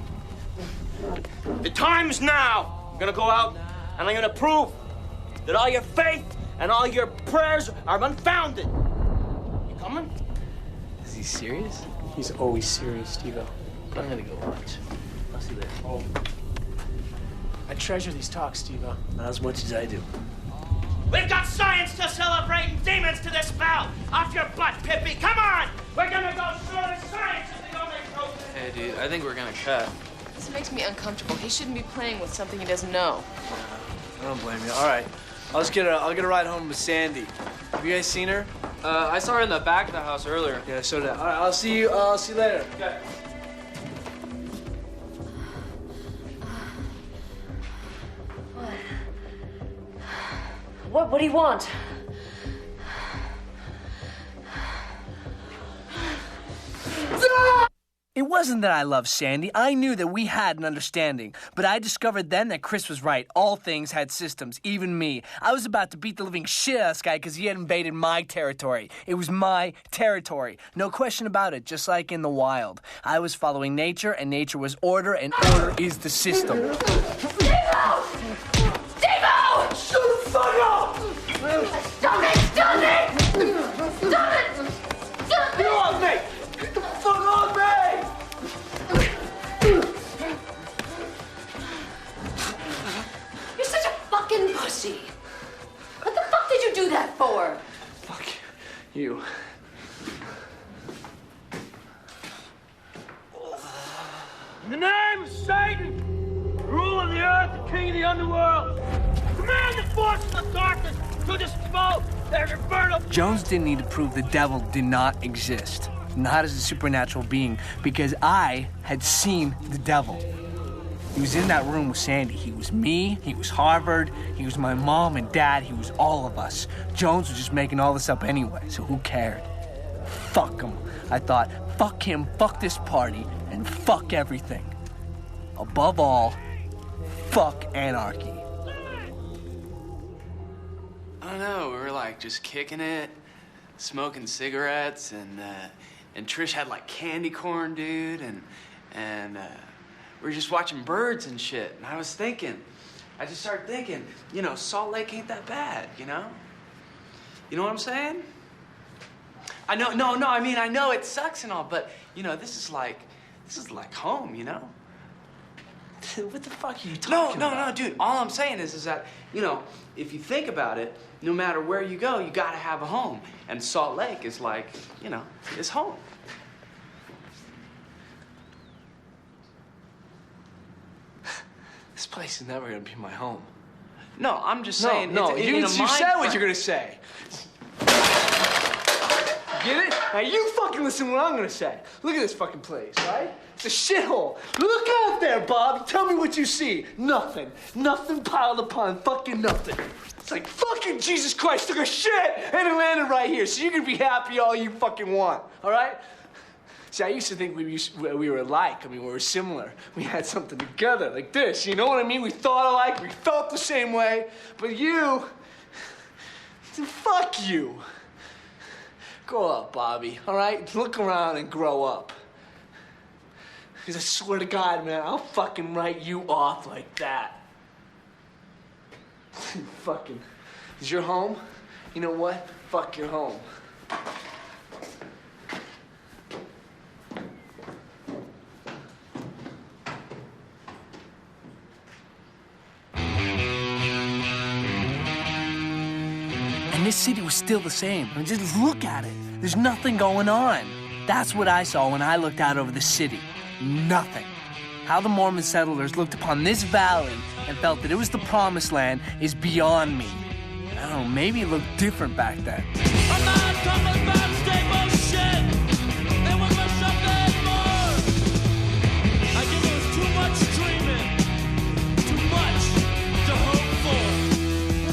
S7: The time's now. I'm gonna go out and I'm gonna prove that all your faith and all your prayers are unfounded. You coming?
S1: Is he serious?
S10: He's always serious, Steve-O.
S1: I'm gonna go watch. I'll see you later.
S10: Oh. I treasure these talks, Steve-O.
S1: Not as much as I do.
S7: We've got science to celebrate and demons to dispel. Off your butt, Pippi. Come on. We're gonna go through the science is the only truth.
S3: Hey, dude, I think we're gonna cut.
S16: This makes me uncomfortable. He shouldn't be playing with something he doesn't know.
S1: I don't blame you. All right, I'll get a ride home with Sandy. Have you guys seen her?
S3: I saw her in the back of the house earlier.
S1: Yeah, so did I. All right, I'll see you later.
S3: Okay.
S11: What do you want?
S1: It wasn't that I loved Sandy. I knew that we had an understanding. But I discovered then that Chris was right. All things had systems, even me. I was about to beat the living shit out of this guy because he had invaded my territory. It was my territory. No question about it, just like in the wild. I was following nature, and nature was order, and order is the system.
S4: Steve-O! Steve-O! Shut the fuck up! Stop it! Stop it! Stop it! Stop it!
S7: Get off me! Get the fuck off me!
S4: You're such a fucking pussy. What the fuck did you do that for?
S1: Fuck you.
S7: In the name of Satan, ruler of the earth, the king of the underworld, command the forces of darkness to dispel their infernal...
S1: Jones didn't need to prove the devil did not exist, not as a supernatural being, because I had seen the devil. He was in that room with Sandy. He was me, he was Harvard, he was my mom and dad, he was all of us. Jones was just making all this up anyway, so who cared? Fuck him. I thought, fuck him, fuck this party, and fuck everything. Above all, fuck anarchy.
S3: I don't know, we were like just kicking it, smoking cigarettes, and Trish had like candy corn, dude, and and we were just watching birds and shit. And I just started thinking, you know, Salt Lake ain't that bad, you know? You know what I'm saying? I know, I mean, I know it sucks and all, but, you know, this is like home, you know?
S10: Dude, what the fuck are you talking about?
S3: No, dude. All I'm saying is that, you know, if you think about it, no matter where you go, you gotta have a home. And Salt Lake is like, you know, it's home.
S10: This place is never gonna be my home.
S3: No, I'm just saying.
S10: No,
S3: it's,
S10: you
S3: in a
S10: said
S3: mind
S10: what
S3: frame.
S10: you're gonna say. Get it? Now you fucking listen to what I'm gonna say. Look at this fucking place, right? It's a shithole. Look out there, Bob. Tell me what you see. Nothing. Nothing piled upon fucking nothing. It's like fucking Jesus Christ took a shit and it landed right here. So you can be happy all you fucking want, all right? See, I used to think we were alike. I mean, we were similar. We had something together like this. You know what I mean? We thought alike. We felt the same way. But you, fuck you. Grow up, Bobby, all right? Look around and grow up. Because I swear to God, man, I'll fucking write you off like that. Fucking, is your home? You know what? Fuck your home.
S1: And this city was still the same. I mean, just look at it. There's nothing going on. That's what I saw when I looked out over the city. Nothing. How the Mormon settlers looked upon this valley and felt that it was the promised land is beyond me. I don't know, maybe it looked different back then.
S4: I'm not talking about stable shit. There was something more. I think there was too much dreaming, too much to hope for.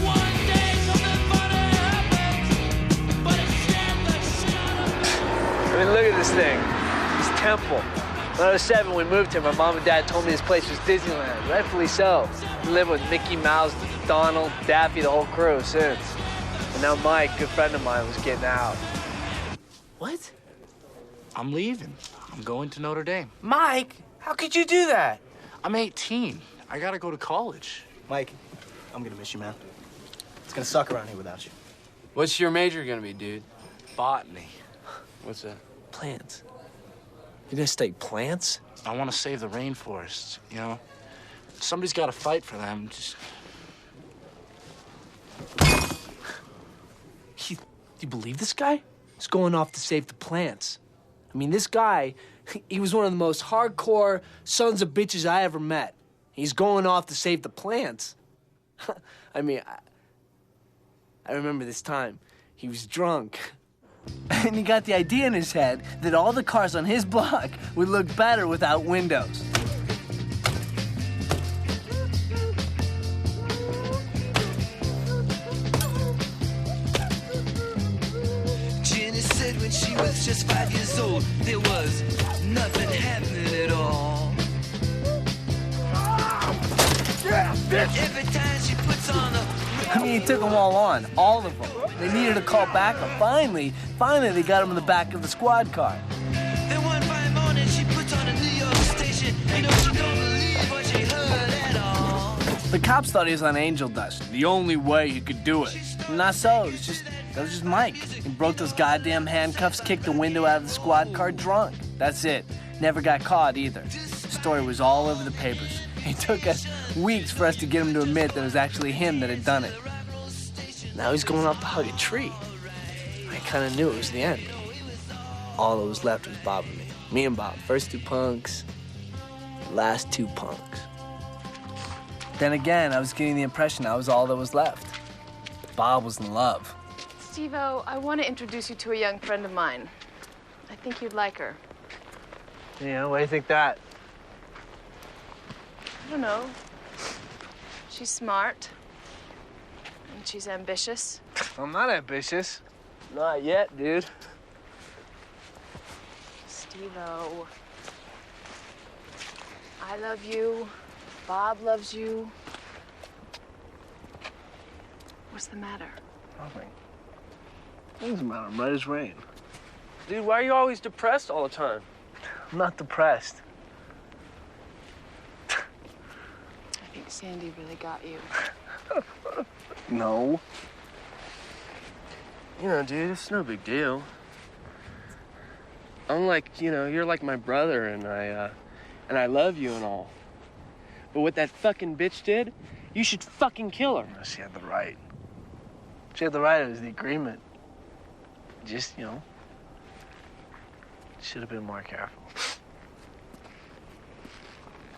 S4: One day something funny happens, but it's yet the shadow.
S6: I mean, look at this thing. This temple. When I was 7, we moved here. My mom and dad told me this place was Disneyland. Rightfully so. We lived with Mickey Mouse, Donald, Daffy, the whole crew since. And now Mike, good friend of mine, was getting out.
S15: What? I'm leaving. I'm going to Notre Dame.
S10: Mike, how could you do that?
S15: I'm 18. I gotta go to college.
S19: Mike, I'm gonna miss you, man. It's gonna suck around here without you.
S3: What's your major gonna be, dude?
S10: Botany.
S3: What's that?
S10: Plants. You're gonna study plants?
S15: I want to save the rainforests, you know? Somebody's got to fight for them. Just...
S6: You believe this guy? He's going off to save the plants. I mean, this guy, he was one of the most hardcore sons of bitches I ever met. He's going off to save the plants. I mean, I remember this time. He was drunk.
S1: And he got the idea in his head that all the cars on his block would look better without windows.
S4: Jenny said when she was just 5 years old, there was nothing happening at all. Every time she puts on a...
S1: I mean, he took them all on, all of them. They needed a call backup. Finally, they got him in the back of the squad car.
S4: Then one fine morning she puts on a New York station. You know she don't believe what she heard at all.
S1: The cops thought he was on angel dust. The only way he could do it. Not so. That was just Mike. He broke those goddamn handcuffs, kicked the window out of the squad car drunk. That's it. Never got caught either. The story was all over the papers. It took us weeks for us to get him to admit that it was actually him that had done it.
S6: Now he's going off to hug a tree. I kind of knew it was the end. All that was left was Bob and me. Me and Bob, first 2 punks, last 2 punks.
S1: Then again, I was getting the impression I was all that was left. Bob was in love.
S16: Steve-O, I want to introduce you to a young friend of mine. I think you'd like her.
S6: Yeah, why do you think that?
S16: I don't know. She's smart. And she's ambitious.
S6: I'm not ambitious. Not yet, dude.
S16: Steve-O. I love you. Bob loves you. What's the matter?
S6: Nothing. It doesn't matter. I'm right as rain.
S10: Dude, why are you always depressed all the time?
S6: I'm not depressed.
S16: Sandy really got you.
S7: No. You know, dude, it's no big deal. I'm like, you know, you're like my brother, and I love you and all. But what that fucking bitch did, you should fucking kill her.
S10: She had the right. She had the right. It was the agreement. Just, you know, should have been more careful.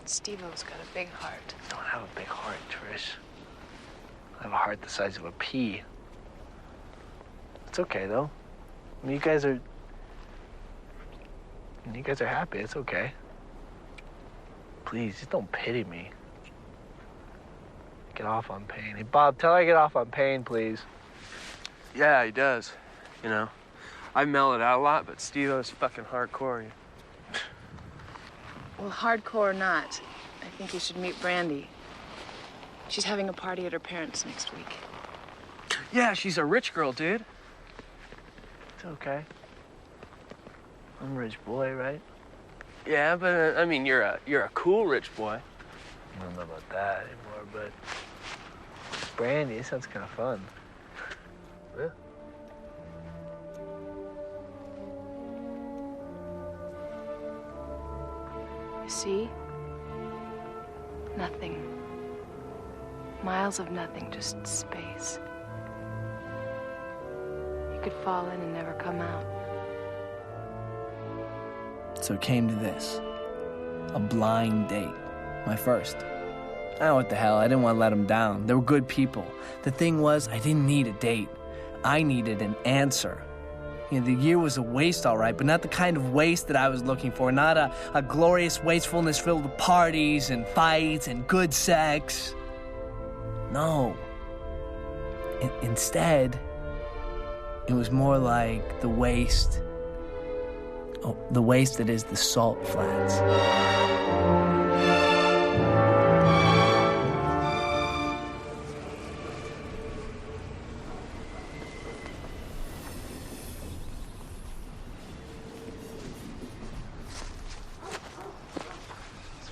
S16: Steve-O's got a big heart.
S10: I don't have a big heart, Trish. I have a heart the size of a pea. It's okay, though. I mean, you guys are happy. It's okay. Please, just don't pity me. Get off on Pain. Hey, Bob, tell her I get off on Pain, please.
S7: Yeah, he does. You know, I mellowed out a lot, but Steve-O's fucking hardcore.
S16: Well, hardcore or not, I think you should meet Brandy. She's having a party at her parents' next week.
S7: Yeah, she's a rich girl, dude.
S10: It's okay. I'm a rich boy, right?
S7: Yeah, but I mean, you're a cool rich boy.
S10: I don't know about that anymore, but Brandy, it sounds kind of fun. Yeah.
S16: You see? Nothing. Miles of nothing, just space. You could fall in and never come out.
S1: So it came to this. A blind date. My first. I don't know what the hell. I didn't want to let them down. They were good people. The thing was, I didn't need a date. I needed an answer. You know, the year was a waste, all right, but not the kind of waste that I was looking for. Not a glorious wastefulness filled with parties and fights and good sex. No. Instead, it was more like the waste. Oh, the waste that is the salt flats.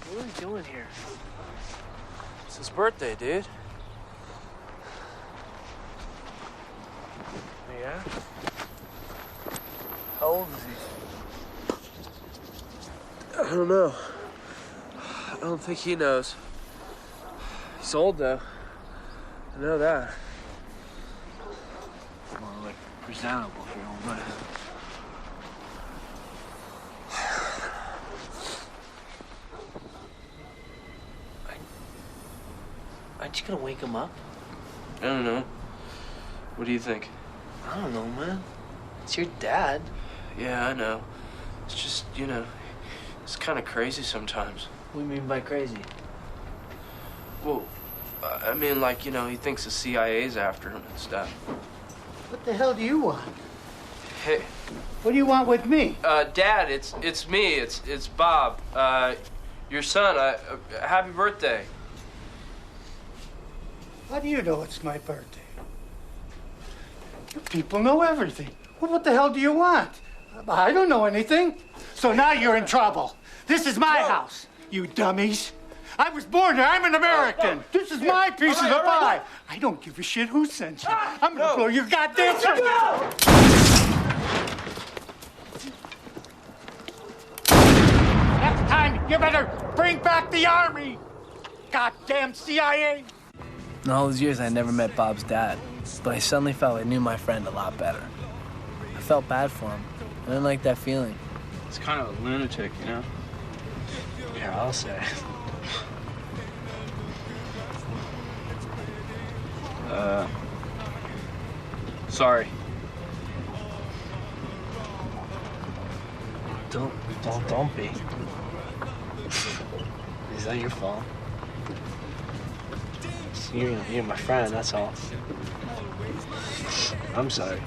S7: What are we doing here? It's his birthday, dude.
S10: Yeah? How old is he?
S7: I don't know. I don't think he knows. He's old, though. I know that.
S10: More like presentable for your own life. Aren't you gonna wake him up?
S7: I don't know. What do you think?
S10: I don't know, man. It's your dad.
S7: Yeah, I know. It's just, you know, it's kind of crazy sometimes.
S10: What do you mean by crazy?
S7: Well, I mean, like, you know, he thinks the CIA's after him and stuff.
S18: What the hell do you want?
S7: Hey.
S18: What do you want with me?
S7: Dad, it's me. It's Bob. Your son. Happy birthday.
S18: How do you know it's my birthday? You people know everything. Well, what the hell do you want? I don't know anything. So now you're in trouble. This is my house, you dummies. I was born here. I'm an American. This is my piece of the pie. I don't give a shit who sent you. I'm gonna blow your goddamn shit. Next time, you better bring back the army. Goddamn CIA.
S1: In all those years, I never met Bob's dad, but I suddenly felt I knew my friend a lot better. I felt bad for him. I didn't like that feeling.
S7: It's kind of a lunatic, you know?
S10: Yeah, I'll say.
S7: Sorry.
S10: Don't be. Is that your fault? You're my friend, that's all. I'm sorry.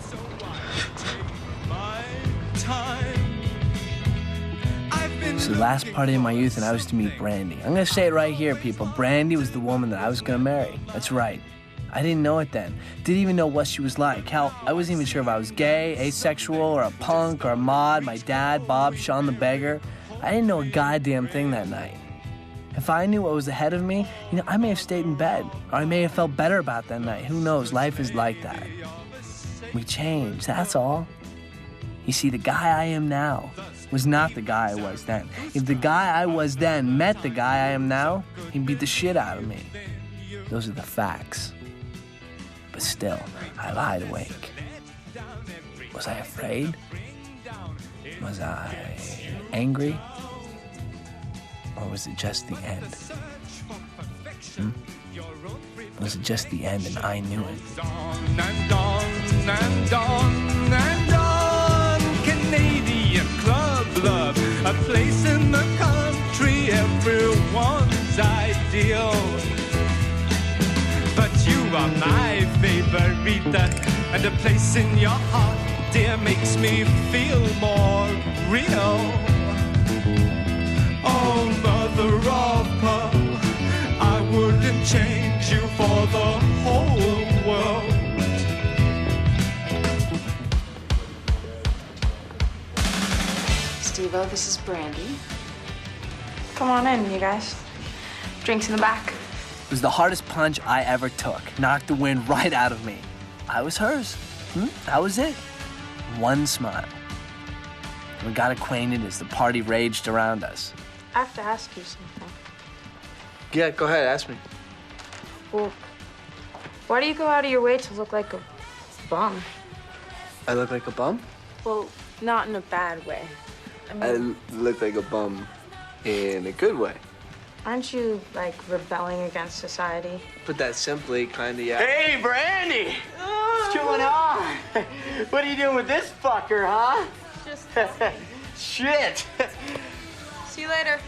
S1: It's the last party of my youth, and I was to meet Brandy. I'm gonna say it right here, people. Brandy was the woman that I was gonna marry. That's right. I didn't know it then. Didn't even know what she was like. Hell, I wasn't even sure if I was gay, asexual, or a punk, or a mod, my dad, Bob, Sean the Beggar. I didn't know a goddamn thing that night. If I knew what was ahead of me, I may have stayed in bed, or I may have felt better about that night. Who knows? Life is like that. We change, that's all. You see, the guy I am now was not the guy I was then. If the guy I was then met the guy I am now, he'd beat the shit out of me. Those are the facts. But still, I lied awake. Was I afraid? Was I angry? Or was it just the end? Was it just the end and I knew it?
S4: And on and on and on. Canadian club love, a place in the country, everyone's ideal. But you are my favorita, and a place in your heart, dear, makes me feel more real. Oh, mother of pearl, I wouldn't change you for the whole world.
S16: Steve-O, this is Brandy. Come on in, you guys. Drinks in the back.
S1: It was the hardest punch I ever took. Knocked the wind right out of me. I was hers. That was it. One smile. We got acquainted as the party raged around us.
S16: I have to ask you something.
S6: Yeah, go ahead, ask me.
S16: Well, why do you go out of your way to look like a bum?
S6: I look like a bum?
S16: Well, not in a bad way.
S6: I look like a bum in a good way.
S16: Aren't you, like, rebelling against society?
S6: Put that simply, kinda, yeah.
S5: Hey, Brandy! What's going on? What are you doing with this fucker, huh?
S16: Just...
S5: Shit!
S16: See you later.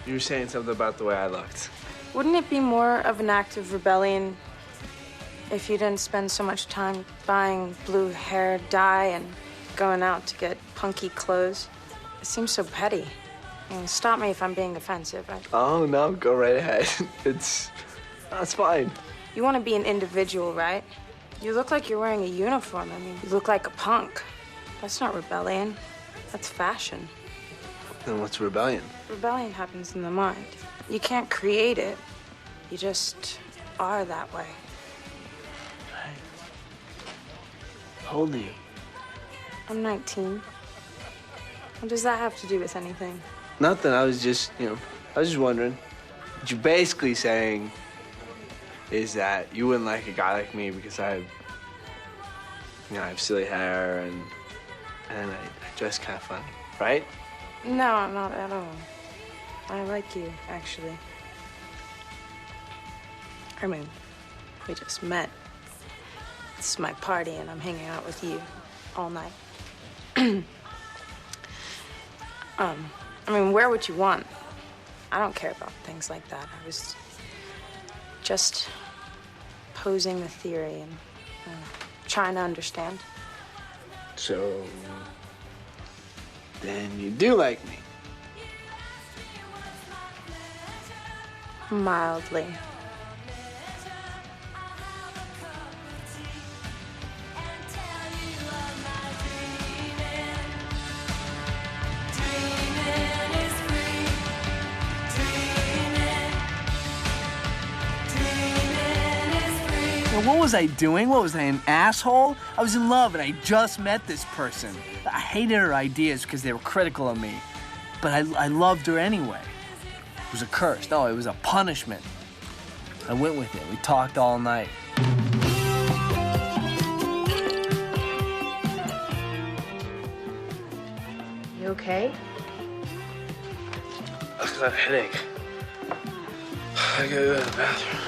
S6: You were saying something about the way I looked.
S16: Wouldn't it be more of an act of rebellion if you didn't spend so much time buying blue hair dye and going out to get punky clothes? It seems so petty. Stop me if I'm being offensive.
S6: Oh, no, go right ahead. That's fine.
S16: You want to be an individual, right? You look like you're wearing a uniform. You look like a punk. That's not rebellion. That's fashion.
S6: Then what's rebellion?
S16: Rebellion happens in the mind. You can't create it. You just are that way.
S6: How old are you?
S16: I'm 19. What does that have to do with anything?
S6: Nothing, I was just wondering. What you're basically saying is that you wouldn't like a guy like me because I have silly hair and I dress kind of funny, right?
S16: No, not at all. I like you, actually. I mean, we just met. This is my party, and I'm hanging out with you all night. Wear what you want. I don't care about things like that. I was just posing the theory and trying to understand.
S6: So, then you do like me.
S16: Mildly.
S1: What was I doing? What was I, an asshole? I was in love and I just met this person. I hated her ideas because they were critical of me. But I loved her anyway. It was a curse. No, it was a punishment. I went with it. We talked all night.
S16: You okay?
S6: I got a headache. I gotta go to the bathroom.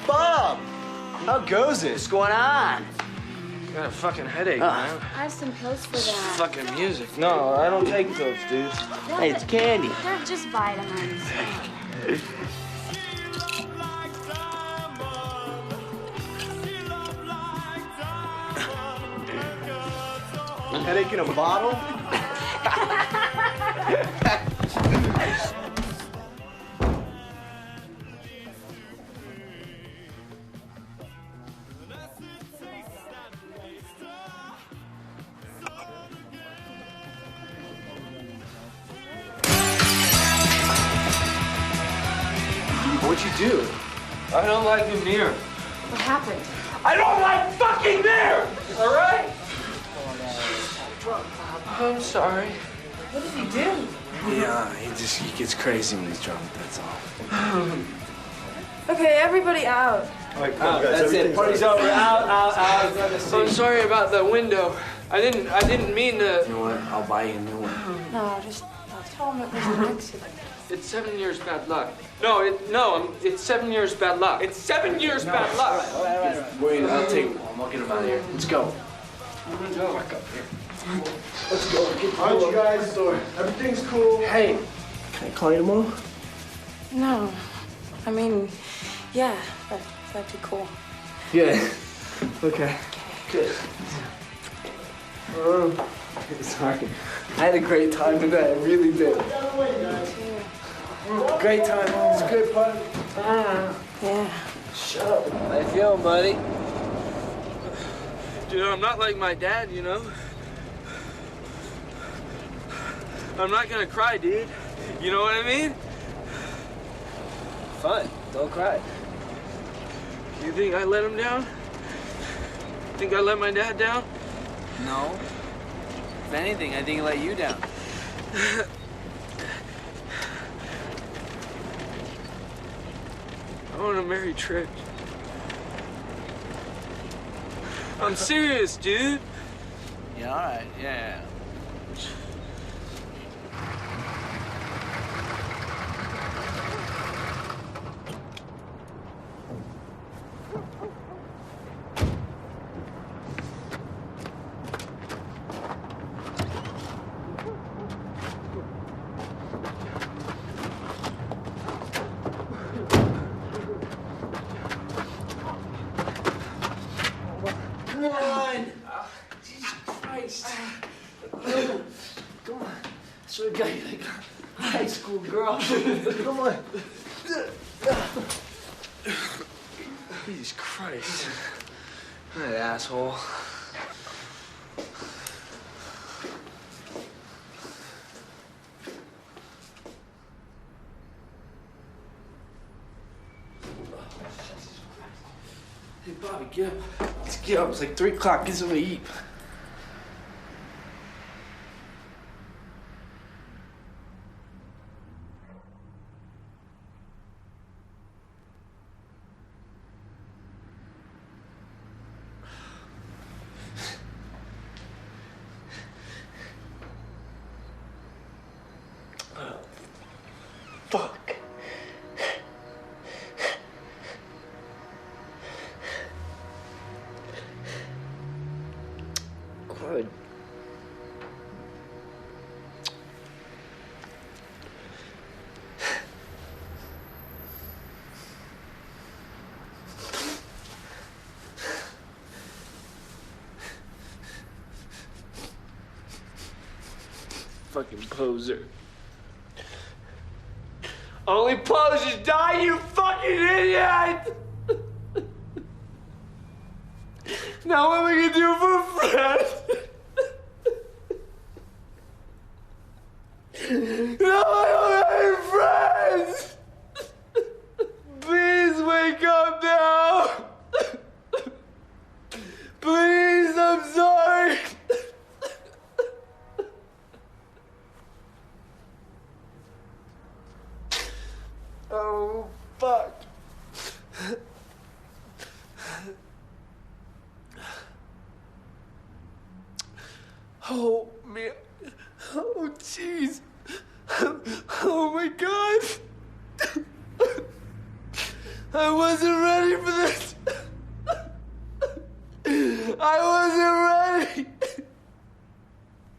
S5: Bob! How goes it? What's going on?
S6: I got a fucking headache, man.
S16: I have some pills for
S6: This
S16: that.
S6: fucking music. No, I don't take pills, dude.
S5: Hey, it's candy.
S16: They're just vitamins.
S5: Headache in a bottle?
S10: What'd you do?
S7: I don't like him near.
S9: What happened?
S7: I don't like fucking near! All right? I'm sorry.
S9: What did he do?
S10: Yeah, he gets crazy when he's drunk, that's all.
S9: Okay, everybody out.
S10: All right, that's it. Party's over. Out.
S7: I'm sorry about the window. I didn't mean to.
S10: You know what? I'll buy you a new one.
S16: No, just tell him it was an accident.
S7: It's 7 years bad luck. It's 7 years bad luck. It's 7 years bad luck.
S10: All right. Wait, I'll take one. I'll get him out of here. Let's go.
S7: I'm gonna go.
S10: Back up here. Let's go. Get the you guys? Everything's cool. Hey, can I call you tomorrow?
S16: No. I mean, yeah, that'd be cool.
S10: Yeah. Okay. Good. Sorry. I had a great time today. I really did. Great time. It's a good party.
S16: Yeah.
S10: Shut up.
S7: How you feeling, buddy? Dude, I'm not like my dad, you know? I'm not gonna cry, dude. You know what I mean?
S10: Fine. Don't cry.
S7: You think I let him down? Think I let my dad down?
S1: No. If anything, I think he let you down.
S7: I want to marry Trish. I'm serious, dude.
S1: Yeah, all right. Yeah.
S10: Come on! Jesus Christ! Come on. I swear to God, you're like a high school girl. Come on. Jesus Christ. That asshole. Hey, Bobby, get up. Let's get up. It's like 3 o'clock. Get something to eat. Fuck. Good.
S7: Fucking poser. Only posers die, you fucking idiot! Now what are we gonna do for a friend? No, I don't have any friends! Please wake up now! Please, I'm sorry! Oh, fuck. Oh, man. Oh, jeez. Oh, my God. I wasn't ready for this. I wasn't ready.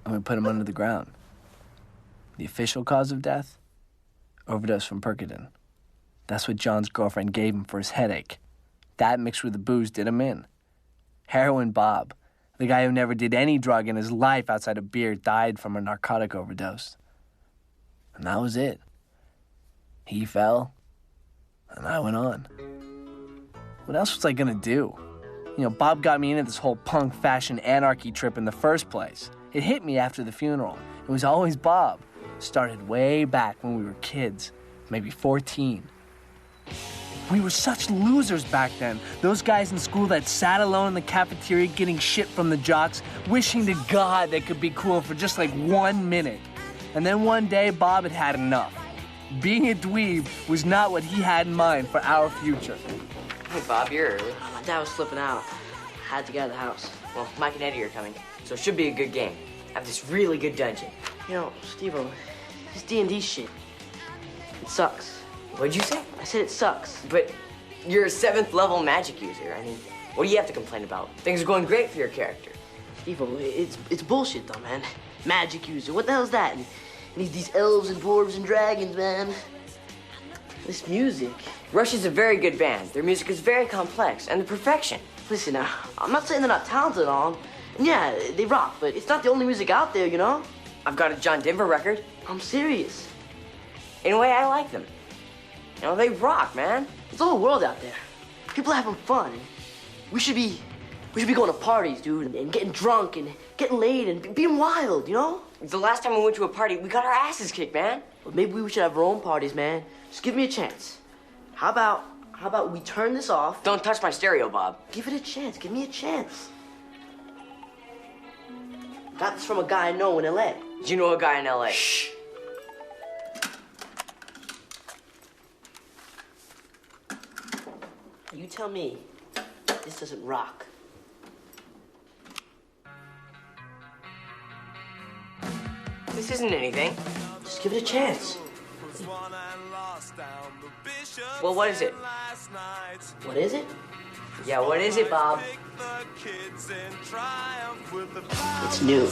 S1: I'm gonna put him under the ground. The official cause of death? Overdose from Percodan. That's what John's girlfriend gave him for his headache. That mixed with the booze did him in. Heroin Bob, the guy who never did any drug in his life outside of beer, died from a narcotic overdose. And that was it. He fell, and I went on. What else was I gonna do? You know, Bob got me into this whole punk fashion anarchy trip in the first place. It hit me after the funeral. It was always Bob. Started way back when we were kids, maybe 14. We were such losers back then. Those guys in school that sat alone in the cafeteria getting shit from the jocks, wishing to God they could be cool for just like 1 minute. And then one day, Bob had had enough. Being a dweeb was not what he had in mind for our future.
S14: Hey, Bob, you're early.
S22: My dad was flipping out. Had to get out of the house.
S14: Well, Mike and Eddie are coming, so it should be a good game. I have this really good dungeon.
S22: You know, Steve-O, this D&D shit, it sucks.
S14: What'd you say?
S22: I said it sucks.
S14: But you're a 7th level magic user. I mean, what do you have to complain about? Things are going great for your character.
S22: Steve-O, it's bullshit though, man. Magic user, what the hell's that? And these elves and dwarves and dragons, man. This music.
S14: Rush is a very good band. Their music is very complex and the perfection.
S22: Listen now, I'm not saying they're not talented at all. And yeah, they rock, but it's not the only music out there, you know?
S14: I've got a John Denver record.
S22: I'm serious.
S14: In a way, I like them. You know, they rock, man.
S22: There's a whole world out there. People are having fun. We should be going to parties, dude, and getting drunk and getting laid and being wild, you know?
S14: The last time we went to a party, we got our asses kicked, man.
S22: Well, maybe we should have our own parties, man. Just give me a chance. How about we turn this off?
S14: Don't touch my stereo, Bob.
S22: Give it a chance. Give me a chance. Got this from a guy I know in L.A.
S14: Did you know a guy in L.A.?
S22: Shh. You tell me this doesn't rock.
S14: This isn't anything.
S22: Just give it a chance.
S14: Well, what is it?
S22: What is it?
S14: Yeah, what is it, Bob?
S22: It's new.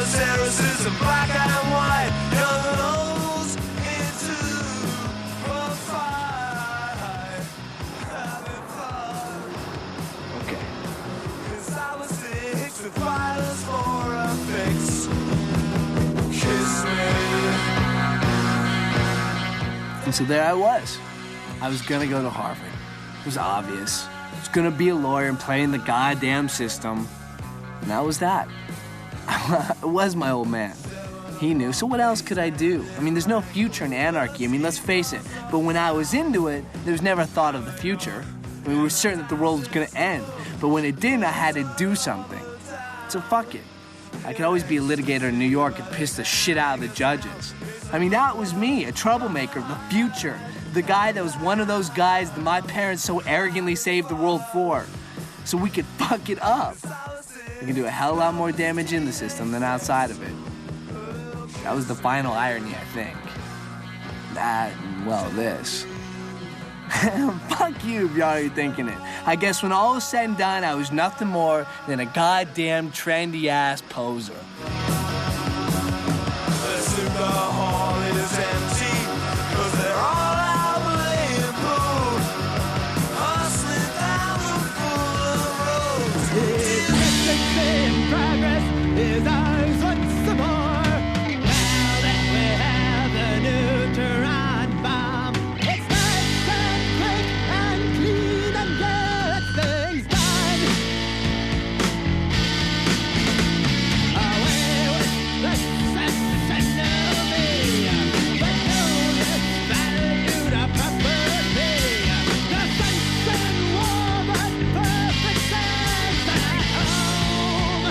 S4: Terraces of black and white, young and old into a fight, having fun.
S15: Okay.
S4: Cause I was six with fighters for a fix. Kiss me.
S1: And so there I was. I was gonna go to Harvard. It was obvious. I was gonna be a lawyer and play in the goddamn system. And that was that. It was my old man. He knew, so what else could I do? I mean, there's no future in anarchy. I mean, let's face it. But when I was into it, there was never a thought of the future. I mean, we were certain that the world was gonna end. But when it didn't, I had to do something. So fuck it. I could always be a litigator in New York and piss the shit out of the judges. I mean, that was me, a troublemaker of the future. The guy that was one of those guys that my parents so arrogantly saved the world for. So we could fuck it up. We can do a hell of a lot more damage in the system than outside of it. That was the final irony, I think. That, and, well, this. Fuck you if you're already thinking it. I guess when all was said and done, I was nothing more than a goddamn trendy-ass poser.
S4: Assume the hall is empty, 'cause they're all out playing pool, hustling down the full of roads. In progress is ours once more. Now that we have the neutron bomb, it's nice and quick and clean and get things done. Away with the sense of me, but no less valued a property. The sense and warm and perfect sense at home.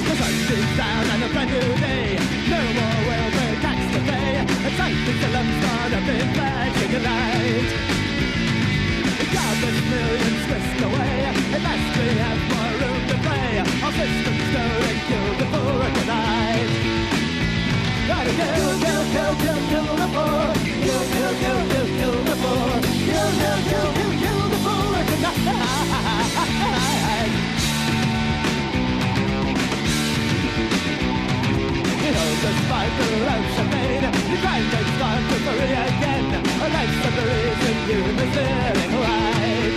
S4: The sun is down and a brand new day. No more welfare tax to pay. A sight that the lumps start up in flashing a light. Countless millions whisked away. At last we have more room to play. Our systems go and kill the poor tonight. Gotta kill the poor. Kill the poor. Kill the poor tonight. You know, despite the roads are made, the crime takes time to free again. A life's the reason you are feeling right.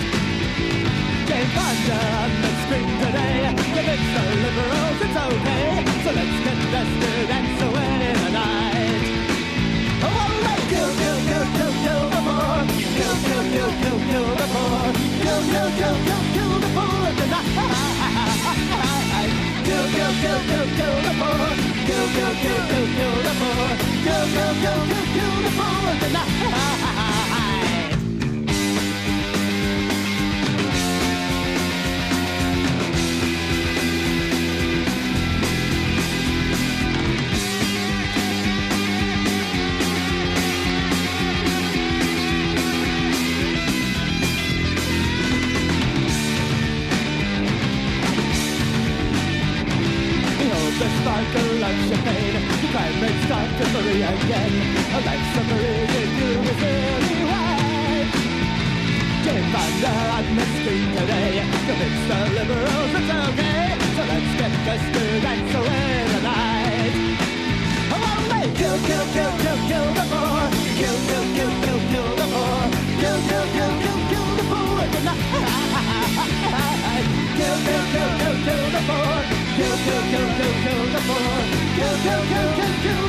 S4: Jane Fonda on the screen today, convince the liberals it's okay. So let's get dressed to dance away the night. Oh, let's kill the poor. Kill the poor. Kill the poor tonight. The sparkle of champagne, the crime rates start to hurry again. A life suffering in you is really white. Jane Fonda on the street today, convince the liberals it's okay. So let's get festive and so in the night. Oh, wait, kill the poor. Kill the poor. Kill the poor tonight. Kill the poor. Kill the poor. Kill